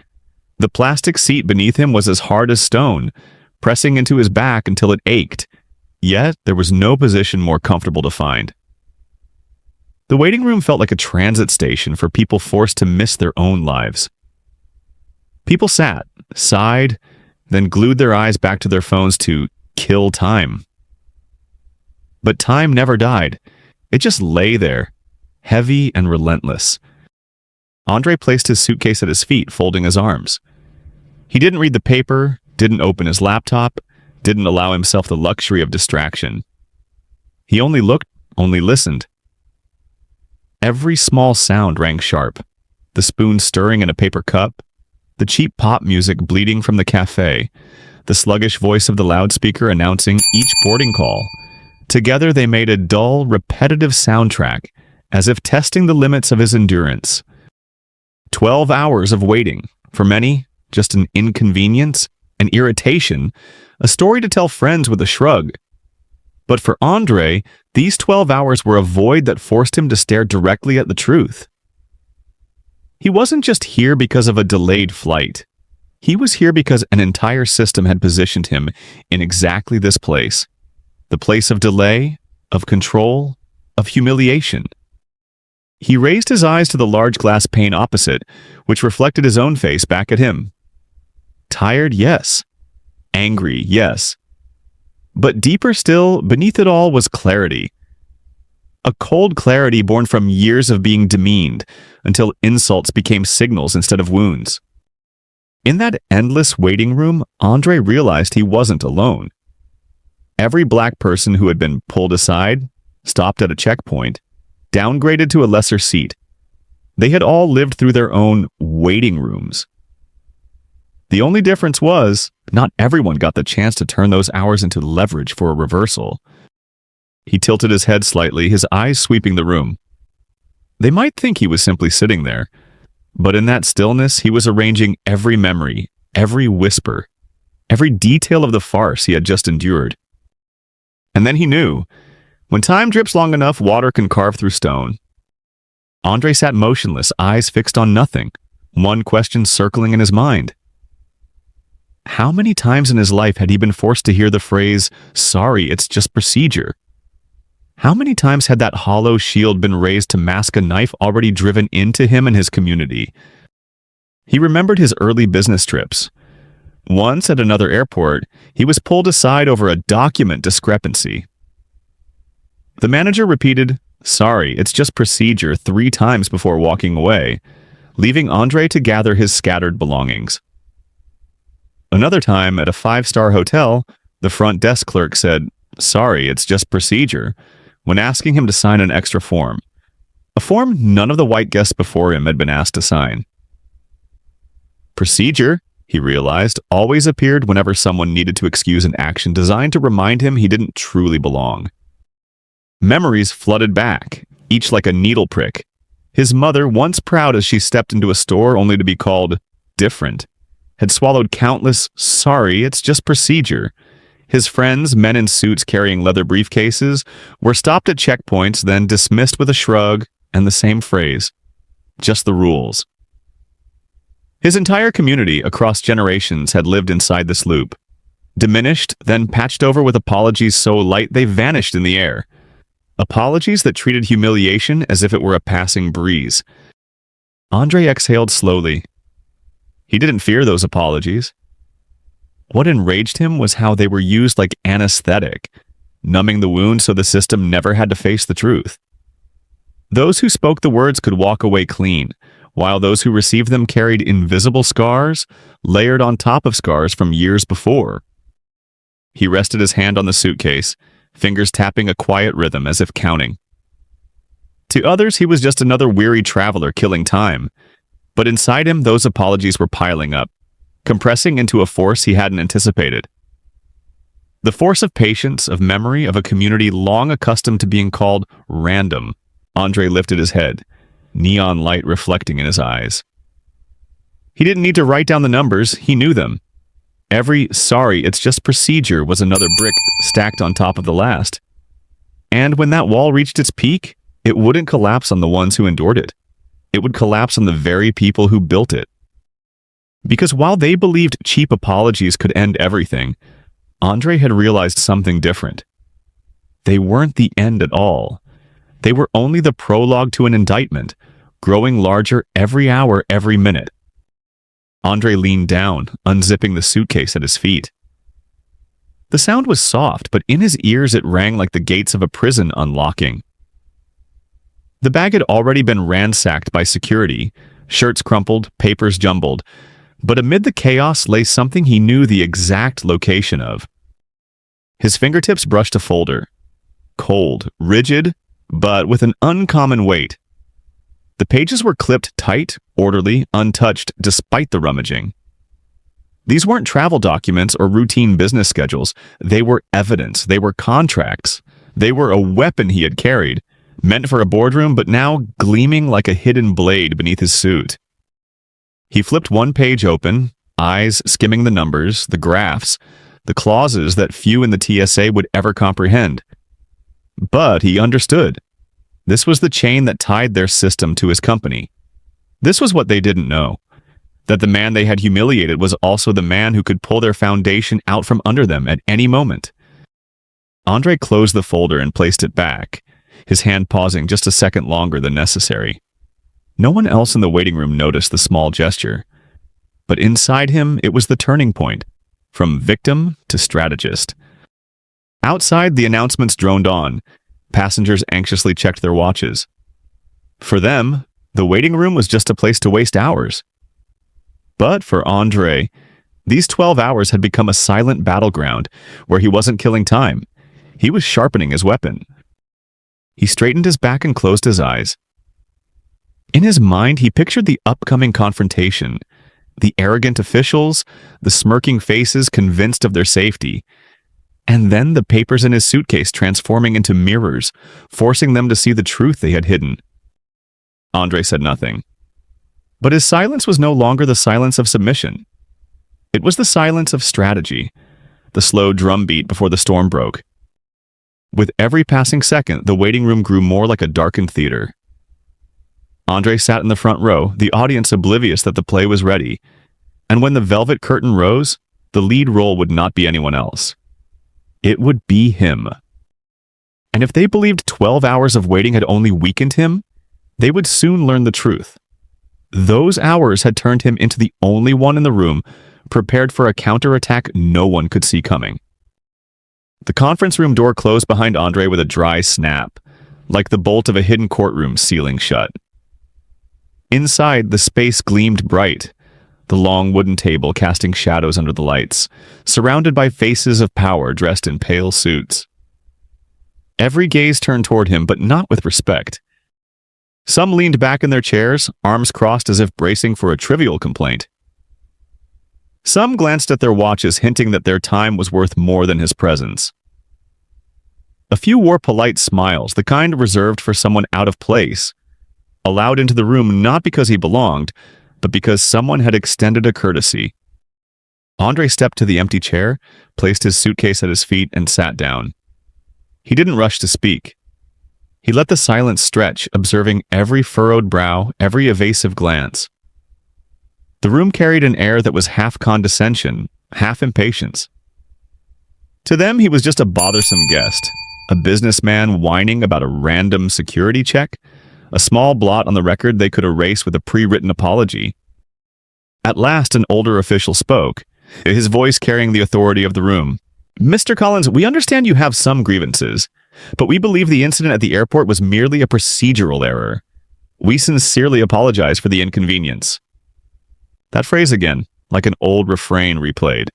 [SPEAKER 1] The plastic seat beneath him was as hard as stone, pressing into his back until it ached. Yet, there was no position more comfortable to find. The waiting room felt like a transit station for people forced to miss their own lives. People sat, sighed, then glued their eyes back to their phones to kill time. But time never died. It just lay there, heavy and relentless. Andre placed his suitcase at his feet, folding his arms. He didn't read the paper, didn't open his laptop, didn't allow himself the luxury of distraction. He only looked, only listened. Every small sound rang sharp. The spoon stirring in a paper cup, the cheap pop music bleeding from the cafe, the sluggish voice of the loudspeaker announcing each boarding call. Together they made a dull, repetitive soundtrack, as if testing the limits of his endurance. 12 hours of waiting, for many, just an inconvenience, an irritation, a story to tell friends with a shrug. But for Andre, these 12 hours were a void that forced him to stare directly at the truth. He wasn't just here because of a delayed flight. He was here because an entire system had positioned him in exactly this place. The place of delay, of control, of humiliation. He raised his eyes to the large glass pane opposite, which reflected his own face back at him. Tired, yes. Angry, yes. But deeper still, beneath it all was clarity. A cold clarity born from years of being demeaned until insults became signals instead of wounds. In that endless waiting room, Andre realized he wasn't alone. Every black person who had been pulled aside, stopped at a checkpoint, downgraded to a lesser seat, they had all lived through their own waiting rooms. The only difference was, not everyone got the chance to turn those hours into leverage for a reversal. He tilted his head slightly, his eyes sweeping the room. They might think he was simply sitting there, but in that stillness he was arranging every memory, every whisper, every detail of the farce he had just endured. And then he knew, when time drips long enough, water can carve through stone. Andre sat motionless, eyes fixed on nothing, one question circling in his mind. How many times in his life had he been forced to hear the phrase, "Sorry, it's just procedure"? How many times had that hollow shield been raised to mask a knife already driven into him and his community? He remembered his early business trips. Once at another airport, he was pulled aside over a document discrepancy. The manager repeated, "Sorry, it's just procedure" 3 times before walking away, leaving Andre to gather his scattered belongings. Another time, at a 5-star hotel, the front desk clerk said, "Sorry, it's just procedure," when asking him to sign an extra form. A form none of the white guests before him had been asked to sign. Procedure, he realized, always appeared whenever someone needed to excuse an action designed to remind him he didn't truly belong. Memories flooded back, each like a needle prick. His mother, once proud as she stepped into a store only to be called different, had swallowed countless "sorry, it's just procedure." His friends, men in suits carrying leather briefcases, were stopped at checkpoints, then dismissed with a shrug and the same phrase, "Just the rules." His entire community across generations had lived inside this loop, diminished, then patched over with apologies so light they vanished in the air. Apologies that treated humiliation as if it were a passing breeze. Andre exhaled slowly. He didn't fear those apologies. What enraged him was how they were used like anesthetic, numbing the wound so the system never had to face the truth. Those who spoke the words could walk away clean, while those who received them carried invisible scars, layered on top of scars from years before. He rested his hand on the suitcase, fingers tapping a quiet rhythm as if counting. To others, he was just another weary traveler killing time, but inside him those apologies were piling up, compressing into a force he hadn't anticipated. The force of patience, of memory, of a community long accustomed to being called random. Andre lifted his head, neon light reflecting in his eyes. He didn't need to write down the numbers, he knew them. Every "sorry, it's just procedure" was another brick stacked on top of the last. And when that wall reached its peak, it wouldn't collapse on the ones who endured it. It would collapse on the very people who built it. Because while they believed cheap apologies could end everything, Andre had realized something different. They weren't the end at all. They were only the prologue to an indictment, growing larger every hour, every minute. Andre leaned down, unzipping the suitcase at his feet. The sound was soft, but in his ears it rang like the gates of a prison unlocking. The bag had already been ransacked by security, shirts crumpled, papers jumbled, but amid the chaos lay something he knew the exact location of. His fingertips brushed a folder. Cold, rigid, but with an uncommon weight. The pages were clipped tight, orderly, untouched despite the rummaging. These weren't travel documents or routine business schedules. They were evidence. They were contracts. They were a weapon he had carried, meant for a boardroom, but now gleaming like a hidden blade beneath his suit. He flipped one page open, eyes skimming the numbers, the graphs, the clauses that few in the TSA would ever comprehend. But he understood. This was the chain that tied their system to his company. This was what they didn't know, that the man they had humiliated was also the man who could pull their foundation out from under them at any moment. Andre closed the folder and placed it back, his hand pausing just a second longer than necessary. No one else in the waiting room noticed the small gesture, but inside him it was the turning point, from victim to strategist. Outside, the announcements droned on. Passengers anxiously checked their watches. For them, the waiting room was just a place to waste hours. But for Andre, these 12 hours had become a silent battleground where he wasn't killing time. He was sharpening his weapon. He straightened his back and closed his eyes. In his mind, he pictured the upcoming confrontation, the arrogant officials, the smirking faces convinced of their safety, and then the papers in his suitcase transforming into mirrors, forcing them to see the truth they had hidden. Andre said nothing. But his silence was no longer the silence of submission. It was the silence of strategy, the slow drumbeat before the storm broke. With every passing second, the waiting room grew more like a darkened theater. Andre sat in the front row, the audience oblivious that the play was ready, and when the velvet curtain rose, the lead role would not be anyone else. It would be him. And if they believed 12 hours of waiting had only weakened him, they would soon learn the truth. Those hours had turned him into the only one in the room prepared for a counterattack no one could see coming. The conference room door closed behind Andre with a dry snap, like the bolt of a hidden courtroom sealing shut. Inside, the space gleamed bright, the long wooden table casting shadows under the lights, surrounded by faces of power dressed in pale suits. Every gaze turned toward him, but not with respect. Some leaned back in their chairs, arms crossed as if bracing for a trivial complaint. Some glanced at their watches, hinting that their time was worth more than his presence. A few wore polite smiles, the kind reserved for someone out of place, allowed into the room not because he belonged, but because someone had extended a courtesy. Andre stepped to the empty chair, placed his suitcase at his feet, and sat down. He didn't rush to speak. He let the silence stretch, observing every furrowed brow, every evasive glance. The room carried an air that was half condescension, half impatience. To them, he was just a bothersome guest, a businessman whining about a random security check, a small blot on the record they could erase with a pre-written apology. At last, an older official spoke, his voice carrying the authority of the room. "Mr. Collins, we understand you have some grievances, but we believe the incident at the airport was merely a procedural error. We sincerely apologize for the inconvenience." That phrase again, like an old refrain replayed.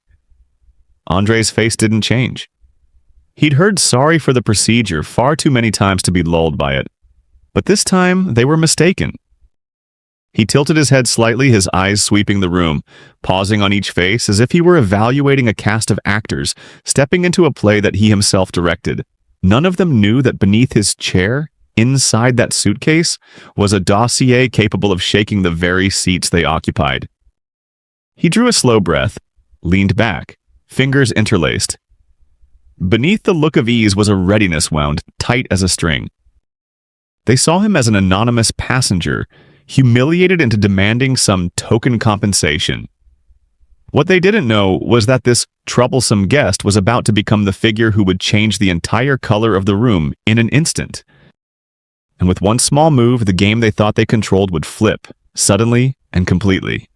[SPEAKER 1] Andre's face didn't change. He'd heard sorry for the procedure far too many times to be lulled by it. But this time, they were mistaken. He tilted his head slightly, his eyes sweeping the room, pausing on each face as if he were evaluating a cast of actors stepping into a play that he himself directed. None of them knew that beneath his chair, inside that suitcase, was a dossier capable of shaking the very seats they occupied. He drew a slow breath, leaned back, fingers interlaced. Beneath the look of ease was a readiness wound, tight as a string. They saw him as an anonymous passenger, humiliated into demanding some token compensation. What they didn't know was that this troublesome guest was about to become the figure who would change the entire color of the room in an instant. And with one small move, the game they thought they controlled would flip, suddenly and completely.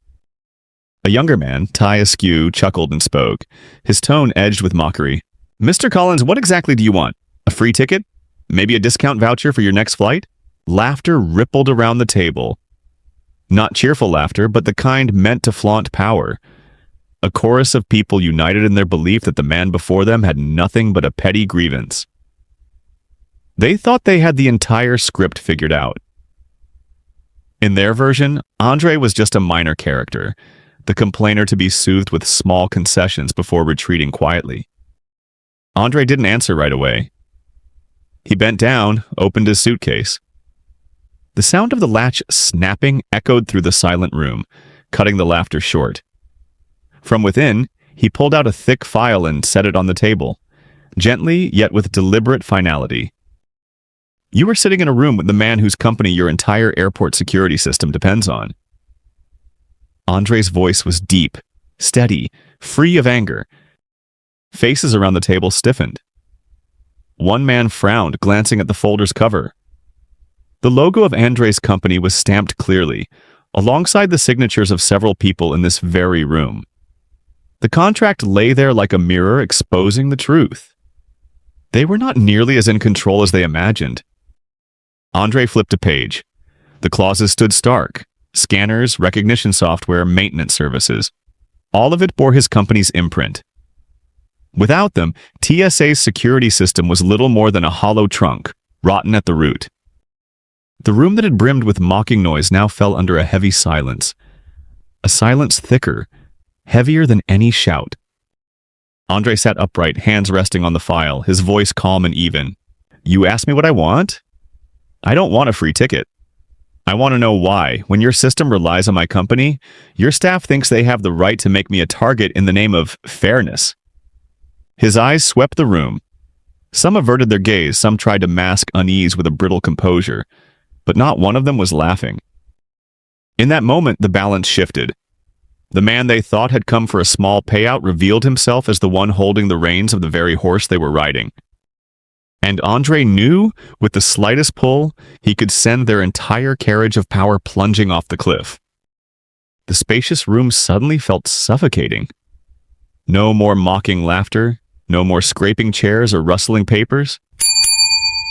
[SPEAKER 1] A younger man, tie askew, chuckled and spoke, his tone edged with mockery. "Mr. Collins, what exactly do you want? A free ticket? Maybe a discount voucher for your next flight?" Laughter rippled around the table. Not cheerful laughter, but the kind meant to flaunt power. A chorus of people united in their belief that the man before them had nothing but a petty grievance. They thought they had the entire script figured out. In their version, Andre was just a minor character, the complainer to be soothed with small concessions before retreating quietly. Andre didn't answer right away. He bent down, opened his suitcase. The sound of the latch snapping echoed through the silent room, cutting the laughter short. From within, he pulled out a thick file and set it on the table, gently yet with deliberate finality. "You are sitting in a room with the man whose company your entire airport security system depends on." Andre's voice was deep, steady, free of anger. Faces around the table stiffened. One man frowned, glancing at the folder's cover. The logo of Andre's company was stamped clearly, alongside the signatures of several people in this very room. The contract lay there like a mirror exposing the truth. They were not nearly as in control as they imagined. Andre flipped a page. The clauses stood stark. Scanners, recognition software, maintenance services. All of it bore his company's imprint. Without them, TSA's security system was little more than a hollow trunk, rotten at the root. The room that had brimmed with mocking noise now fell under a heavy silence. A silence thicker, heavier than any shout. Andre sat upright, hands resting on the file, his voice calm and even. "You ask me what I want? I don't want a free ticket. I want to know why, when your system relies on my company, your staff thinks they have the right to make me a target in the name of fairness." His eyes swept the room. Some averted their gaze, some tried to mask unease with a brittle composure, but not one of them was laughing. In that moment, the balance shifted. The man they thought had come for a small payout revealed himself as the one holding the reins of the very horse they were riding. And Andre knew, with the slightest pull, he could send their entire carriage of power plunging off the cliff. The spacious room suddenly felt suffocating. No more mocking laughter, no more scraping chairs or rustling papers.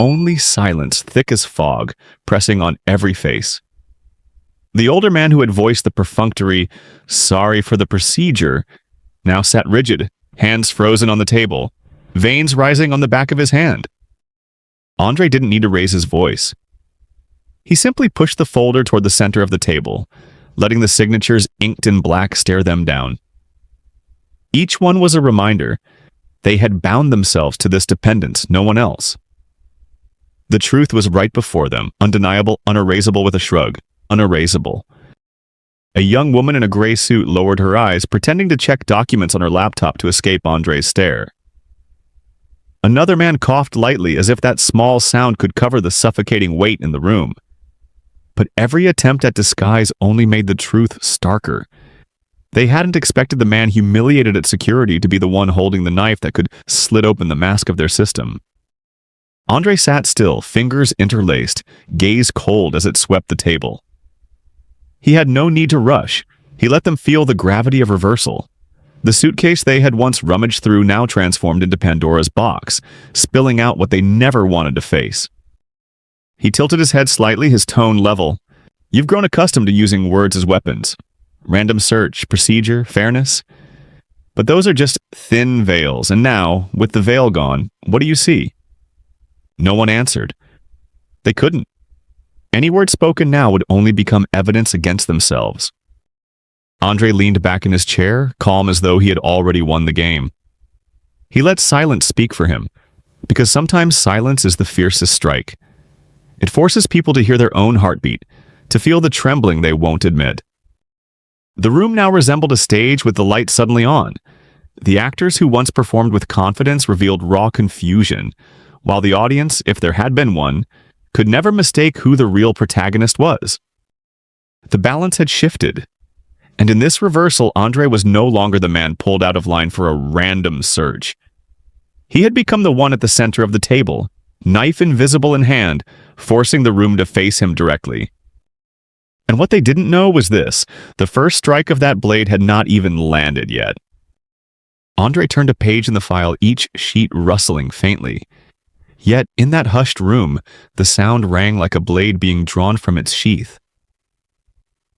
[SPEAKER 1] Only silence, thick as fog, pressing on every face. The older man who had voiced the perfunctory, "sorry for the procedure," now sat rigid, hands frozen on the table, veins rising on the back of his hand. Andre didn't need to raise his voice. He simply pushed the folder toward the center of the table, letting the signatures inked in black stare them down. Each one was a reminder. They had bound themselves to this dependence, no one else. The truth was right before them, undeniable, unerasable with a shrug. Unerasable. A young woman in a gray suit lowered her eyes, pretending to check documents on her laptop to escape Andre's stare. Another man coughed lightly, as if that small sound could cover the suffocating weight in the room. But every attempt at disguise only made the truth starker. They hadn't expected the man humiliated at security to be the one holding the knife that could slit open the mask of their system. Andre sat still, fingers interlaced, gaze cold as it swept the table. He had no need to rush. He let them feel the gravity of reversal. The suitcase they had once rummaged through now transformed into Pandora's box, spilling out what they never wanted to face. He tilted his head slightly, his tone level. "You've grown accustomed to using words as weapons. Random search, procedure, fairness. But those are just thin veils, and now, with the veil gone, what do you see?" No one answered. They couldn't. Any word spoken now would only become evidence against themselves. Andre leaned back in his chair, calm as though he had already won the game. He let silence speak for him, because sometimes silence is the fiercest strike. It forces people to hear their own heartbeat, to feel the trembling they won't admit. The room now resembled a stage with the light suddenly on. The actors who once performed with confidence revealed raw confusion, while the audience, if there had been one, could never mistake who the real protagonist was. The balance had shifted, and in this reversal, Andre was no longer the man pulled out of line for a random search. He had become the one at the center of the table, knife invisible in hand, forcing the room to face him directly. And what they didn't know was this: the first strike of that blade had not even landed yet. Andre turned a page in the file, each sheet rustling faintly. Yet, in that hushed room, the sound rang like a blade being drawn from its sheath.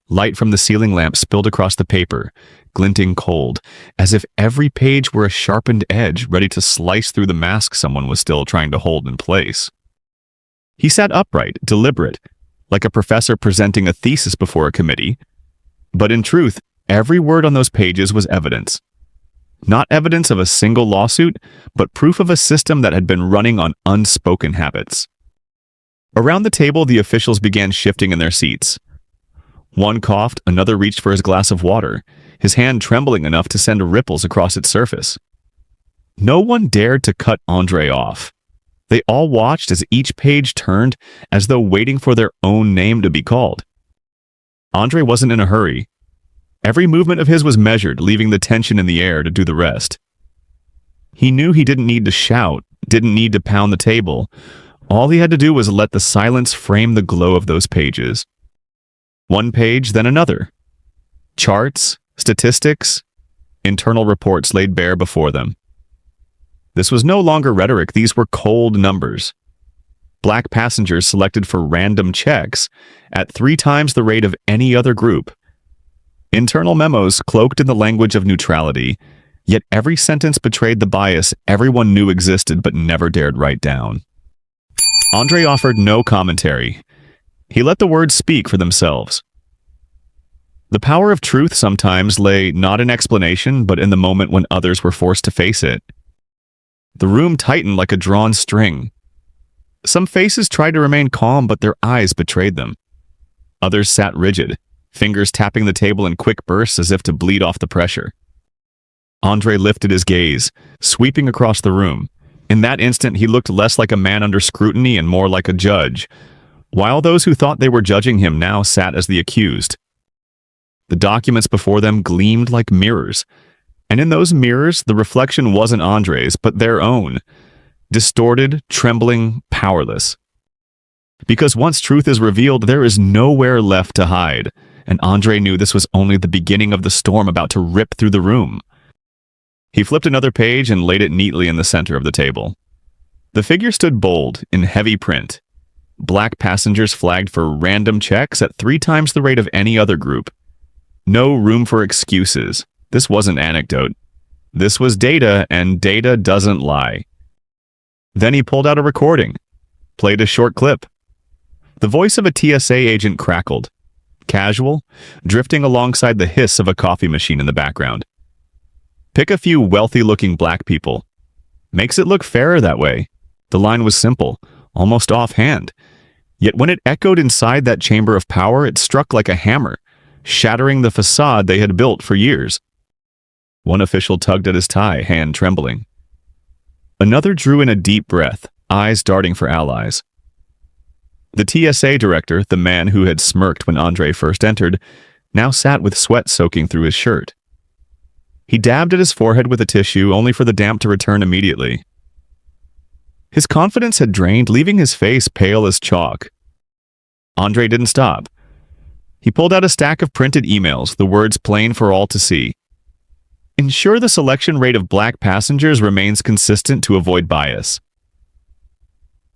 [SPEAKER 1] Light from the ceiling lamp spilled across the paper, glinting cold, as if every page were a sharpened edge ready to slice through the mask someone was still trying to hold in place. He sat upright, deliberate, like a professor presenting a thesis before a committee. But in truth, every word on those pages was evidence. Not evidence of a single lawsuit, but proof of a system that had been running on unspoken habits. Around the table, the officials began shifting in their seats. One coughed, another reached for his glass of water, his hand trembling enough to send ripples across its surface. No one dared to cut Andre off. They all watched as each page turned, as though waiting for their own name to be called. Andre wasn't in a hurry. Every movement of his was measured, leaving the tension in the air to do the rest. He knew he didn't need to shout, didn't need to pound the table. All he had to do was let the silence frame the glow of those pages. One page, then another. Charts, statistics, internal reports laid bare before them. This was no longer rhetoric, these were cold numbers. Black passengers selected for random checks at 3 times the rate of any other group. Internal memos cloaked in the language of neutrality, yet every sentence betrayed the bias everyone knew existed but never dared write down. Andre offered no commentary. He let the words speak for themselves. The power of truth sometimes lay not in explanation, but in the moment when others were forced to face it. The room tightened like a drawn string. Some faces tried to remain calm, but their eyes betrayed them. Others sat rigid, fingers tapping the table in quick bursts as if to bleed off the pressure. Andre lifted his gaze, sweeping across the room. In that instant, he looked less like a man under scrutiny and more like a judge, while those who thought they were judging him now sat as the accused. The documents before them gleamed like mirrors, and in those mirrors, the reflection wasn't Andre's, but their own, distorted, trembling, powerless. Because once truth is revealed, there is nowhere left to hide, and Andre knew this was only the beginning of the storm about to rip through the room. He flipped another page and laid it neatly in the center of the table. The figure stood bold, in heavy print. Black passengers flagged for random checks at 3 times the rate of any other group. No room for excuses. This wasn't anecdote. This was data, and data doesn't lie. Then he pulled out a recording, played a short clip. The voice of a TSA agent crackled, casual, drifting alongside the hiss of a coffee machine in the background. Pick a few wealthy-looking black people. Makes it look fairer that way. The line was simple, almost offhand. Yet when it echoed inside that chamber of power, it struck like a hammer, shattering the facade they had built for years. One official tugged at his tie, hand trembling. Another drew in a deep breath, eyes darting for allies. The TSA Director, the man who had smirked when Andre first entered, now sat with sweat soaking through his shirt. He dabbed at his forehead with a tissue, only for the damp to return immediately. His confidence had drained, leaving his face pale as chalk. Andre didn't stop. He pulled out a stack of printed emails, the words plain for all to see. Ensure the selection rate of black passengers remains consistent to avoid bias.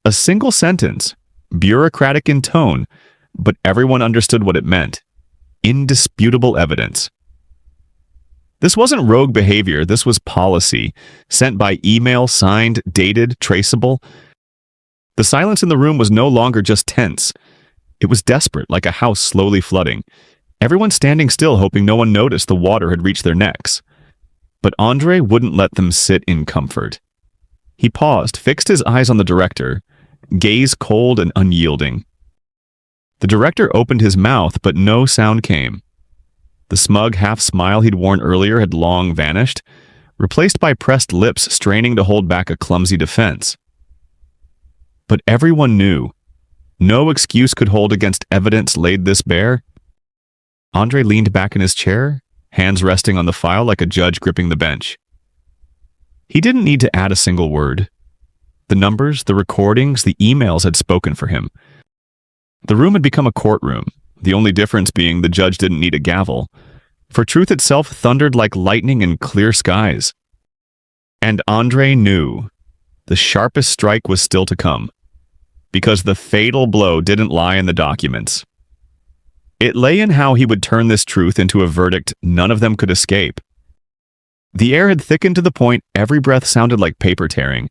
[SPEAKER 1] A single sentence, bureaucratic in tone, but everyone understood what it meant. Indisputable evidence. This wasn't rogue behavior, this was policy, sent by email, signed, dated, traceable. The silence in the room was no longer just tense. It was desperate, like a house slowly flooding. Everyone standing still, hoping no one noticed the water had reached their necks. But Andre wouldn't let them sit in comfort. He paused, fixed his eyes on the director, gaze cold and unyielding. The director opened his mouth, but no sound came. The smug half-smile he'd worn earlier had long vanished, replaced by pressed lips straining to hold back a clumsy defense. But everyone knew. No excuse could hold against evidence laid this bare. Andre leaned back in his chair, hands resting on the file like a judge gripping the bench. He didn't need to add a single word. The numbers, the recordings, the emails had spoken for him. The room had become a courtroom, the only difference being the judge didn't need a gavel, for truth itself thundered like lightning in clear skies. And Andre knew the sharpest strike was still to come, because the fatal blow didn't lie in the documents. It lay in how he would turn this truth into a verdict none of them could escape. The air had thickened to the point every breath sounded like paper tearing.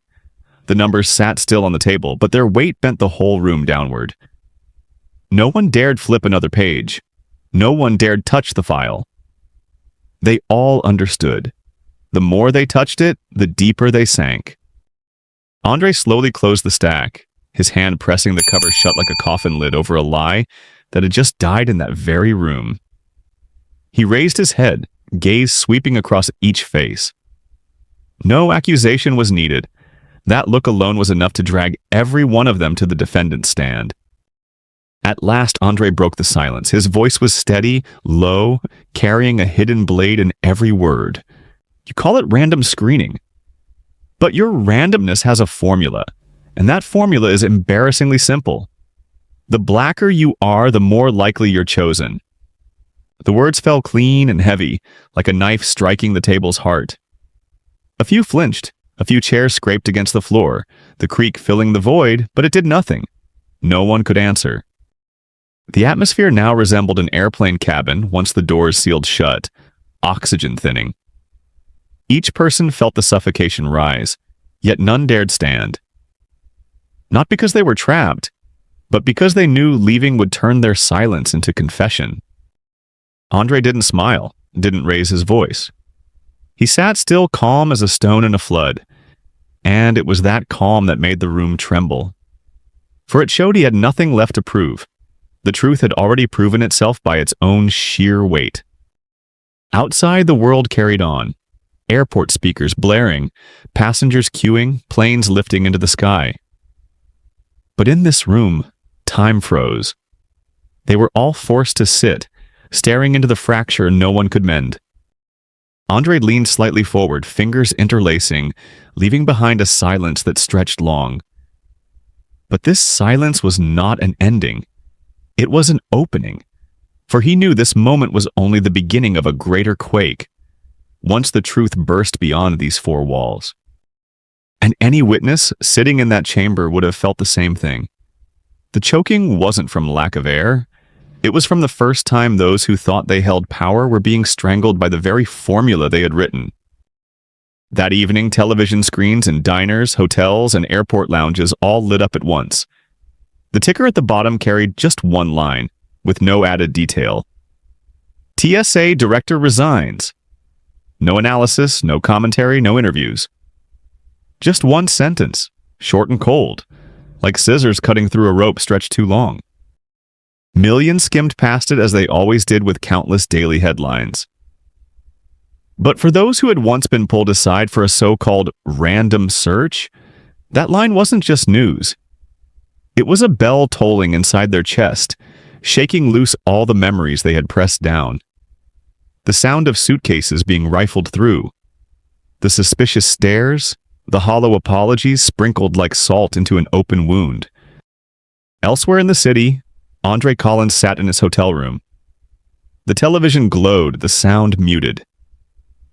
[SPEAKER 1] The numbers sat still on the table, but their weight bent the whole room downward. No one dared flip another page. No one dared touch the file. They all understood. The more they touched it, the deeper they sank. Andre slowly closed the stack, his hand pressing the cover shut like a coffin lid over a lie that had just died in that very room. He raised his head, gaze sweeping across each face. No accusation was needed. That look alone was enough to drag every one of them to the defendant's stand. At last, Andre broke the silence. His voice was steady, low, carrying a hidden blade in every word. You call it random screening. But your randomness has a formula, and that formula is embarrassingly simple. The blacker you are, the more likely you're chosen. The words fell clean and heavy, like a knife striking the table's heart. A few flinched, A few chairs scraped against the floor, the creak filling the void, but it did nothing. No one could answer. The atmosphere now resembled an airplane cabin once the doors sealed shut, oxygen thinning. Each person felt the suffocation rise, yet none dared stand. Not because they were trapped, but because they knew leaving would turn their silence into confession. Andre didn't smile, didn't raise his voice. He sat still, calm as a stone in a flood, and it was that calm that made the room tremble. For it showed he had nothing left to prove. The truth had already proven itself by its own sheer weight. Outside, the world carried on. Airport speakers blaring, passengers queuing, planes lifting into the sky. But in this room, time froze. They were all forced to sit, staring into the fracture no one could mend. Andre leaned slightly forward, fingers interlacing, leaving behind a silence that stretched long. But this silence was not an ending. It was an opening, for he knew this moment was only the beginning of a greater quake, once the truth burst beyond these four walls. And any witness sitting in that chamber would have felt the same thing. The choking wasn't from lack of air. It was from the first time those who thought they held power were being strangled by the very formula they had written. That evening, television screens in diners, hotels, and airport lounges all lit up at once. The ticker at the bottom carried just one line, with no added detail. TSA Director resigns. No analysis, no commentary, no interviews. Just one sentence, short and cold, like scissors cutting through a rope stretched too long. Millions skimmed past it as they always did with countless daily headlines. But for those who had once been pulled aside for a so-called random search, that line wasn't just news. It was a bell tolling inside their chest, shaking loose all the memories they had pressed down. The sound of suitcases being rifled through, the suspicious stares, the hollow apologies sprinkled like salt into an open wound. Elsewhere in the city, Andre Collins sat in his hotel room. The television glowed, the sound muted.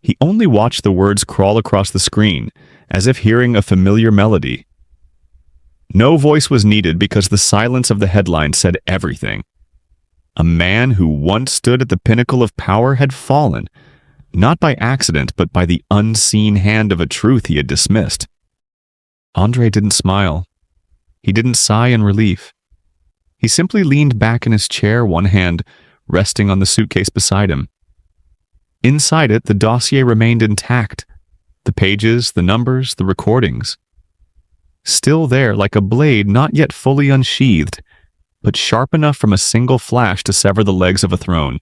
[SPEAKER 1] He only watched the words crawl across the screen, as if hearing a familiar melody. No voice was needed because the silence of the headline said everything. A man who once stood at the pinnacle of power had fallen, not by accident, but by the unseen hand of a truth he had dismissed. Andre didn't smile. He didn't sigh in relief. He simply leaned back in his chair, one hand resting on the suitcase beside him. Inside it, the dossier remained intact. The pages, the numbers, the recordings. Still there, like a blade not yet fully unsheathed, but sharp enough from a single flash to sever the legs of a throne.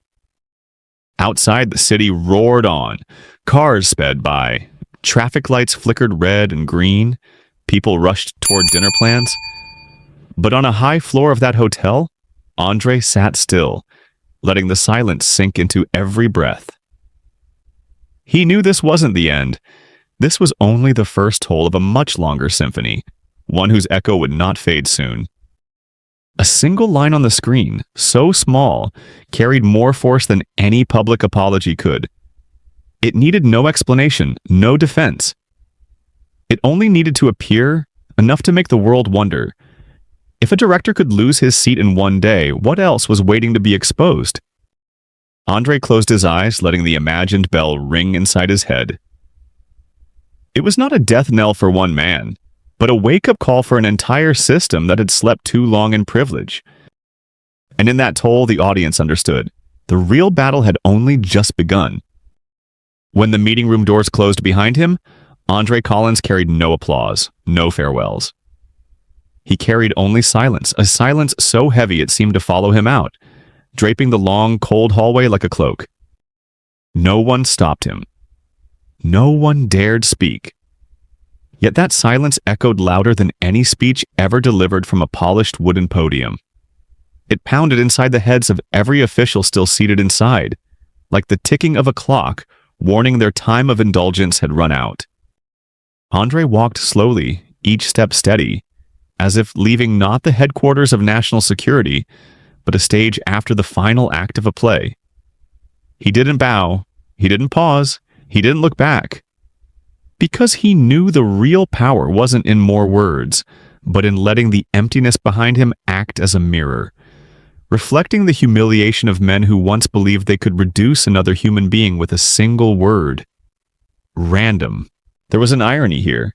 [SPEAKER 1] Outside, the city roared on. Cars sped by. Traffic lights flickered red and green. People rushed toward dinner plans. But on a high floor of that hotel, Andre sat still, letting the silence sink into every breath. He knew this wasn't the end. This was only the first toll of a much longer symphony, one whose echo would not fade soon. A single line on the screen, so small, carried more force than any public apology could. It needed no explanation, no defense. It only needed to appear, enough to make the world wonder. If a director could lose his seat in one day, what else was waiting to be exposed? Andre closed his eyes, letting the imagined bell ring inside his head. It was not a death knell for one man, but a wake-up call for an entire system that had slept too long in privilege. And in that toll, the audience understood. The real battle had only just begun. When the meeting room doors closed behind him, Andre Collins carried no applause, no farewells. He carried only silence, a silence so heavy it seemed to follow him out, draping the long, cold hallway like a cloak. No one stopped him. No one dared speak. Yet that silence echoed louder than any speech ever delivered from a polished wooden podium. It pounded inside the heads of every official still seated inside, like the ticking of a clock, warning their time of indulgence had run out. Andre walked slowly, each step steady, as if leaving not the headquarters of national security, but a stage after the final act of a play. He didn't bow, he didn't pause, he didn't look back. Because he knew the real power wasn't in more words, but in letting the emptiness behind him act as a mirror, reflecting the humiliation of men who once believed they could reduce another human being with a single word. Random. There was an irony here.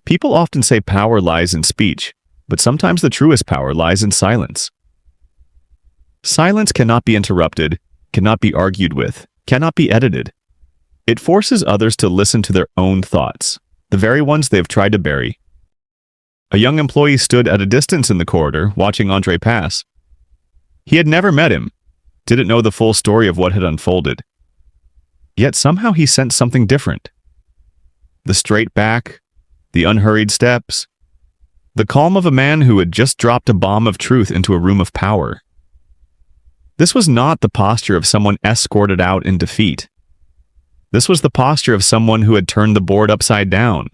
[SPEAKER 1] People often say power lies in speech, but sometimes the truest power lies in silence. Silence cannot be interrupted, cannot be argued with, cannot be edited. It forces others to listen to their own thoughts, the very ones they have tried to bury. A young employee stood at a distance in the corridor, watching Andre pass. He had never met him, didn't know the full story of what had unfolded. Yet somehow he sensed something different. The straight back, the unhurried steps, the calm of a man who had just dropped a bomb of truth into a room of power. This was not the posture of someone escorted out in defeat. This was the posture of someone who had turned the board upside down.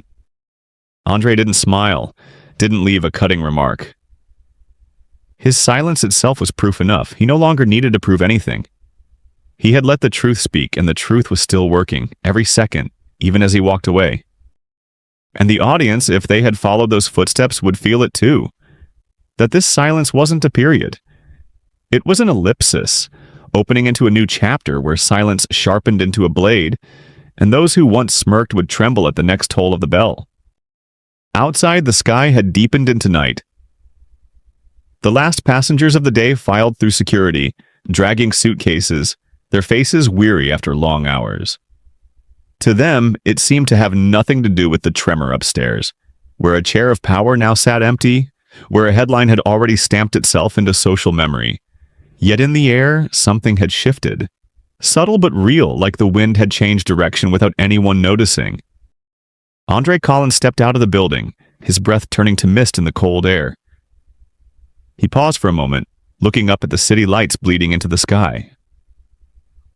[SPEAKER 1] Andre didn't smile, didn't leave a cutting remark. His silence itself was proof enough. He no longer needed to prove anything. He had let the truth speak, and the truth was still working, every second, even as he walked away. And the audience, if they had followed those footsteps, would feel it too. That this silence wasn't a period. It was an ellipsis, opening into a new chapter where silence sharpened into a blade, and those who once smirked would tremble at the next toll of the bell. Outside, the sky had deepened into night. The last passengers of the day filed through security, dragging suitcases, their faces weary after long hours. To them, it seemed to have nothing to do with the tremor upstairs, where a chair of power now sat empty, where a headline had already stamped itself into social memory. Yet in the air, something had shifted. Subtle but real, like the wind had changed direction without anyone noticing. Andre Collins stepped out of the building, his breath turning to mist in the cold air. He paused for a moment, looking up at the city lights bleeding into the sky.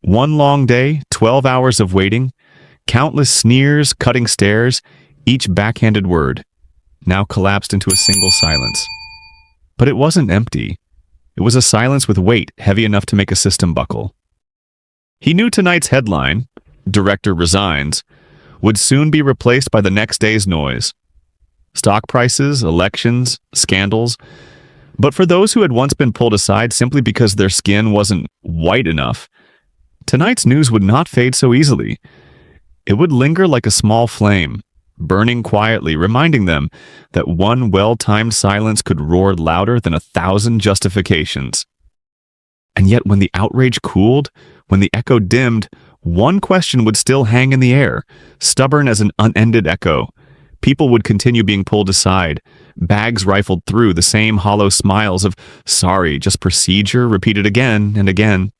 [SPEAKER 1] One long day, 12 hours of waiting, countless sneers, cutting stares, each backhanded word, now collapsed into a single silence. But it wasn't empty. It was a silence with weight heavy enough to make a system buckle. He knew tonight's headline, "Director Resigns," would soon be replaced by the next day's noise. Stock prices, elections, scandals. But for those who had once been pulled aside simply because their skin wasn't white enough, tonight's news would not fade so easily. It would linger like a small flame, burning quietly, reminding them that one well-timed silence could roar louder than 1,000 justifications. And yet when the outrage cooled, when the echo dimmed, one question would still hang in the air, stubborn as an unended echo. People would continue being pulled aside, bags rifled through, the same hollow smiles of, "Sorry, just procedure," repeated again and again.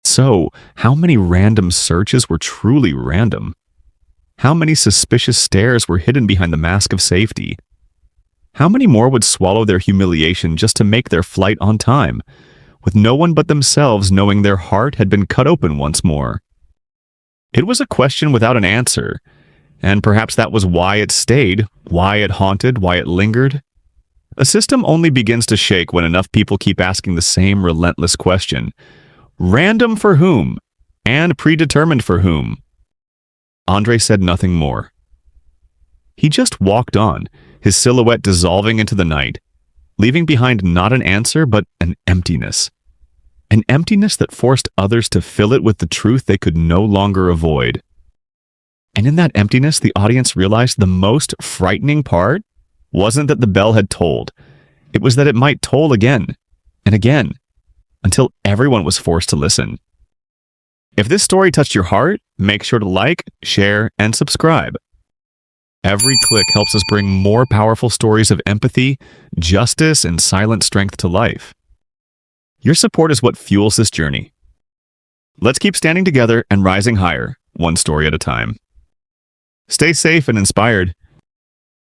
[SPEAKER 1] So, how many random searches were truly random? How many suspicious stares were hidden behind the mask of safety? How many more would swallow their humiliation just to make their flight on time, with no one but themselves knowing their heart had been cut open once more? It was a question without an answer, and perhaps that was why it stayed, why it haunted, why it lingered. A system only begins to shake when enough people keep asking the same relentless question. Random for whom? And predetermined for whom? Andre said nothing more. He just walked on, his silhouette dissolving into the night, leaving behind not an answer but an emptiness. An emptiness that forced others to fill it with the truth they could no longer avoid. And in that emptiness, the audience realized the most frightening part wasn't that the bell had tolled. It was that it might toll again and again, until everyone was forced to listen. If this story touched your heart, make sure to like, share, and subscribe. Every click helps us bring more powerful stories of empathy, justice, and silent strength to life. Your support is what fuels this journey. Let's keep standing together and rising higher, one story at a time. Stay safe and inspired.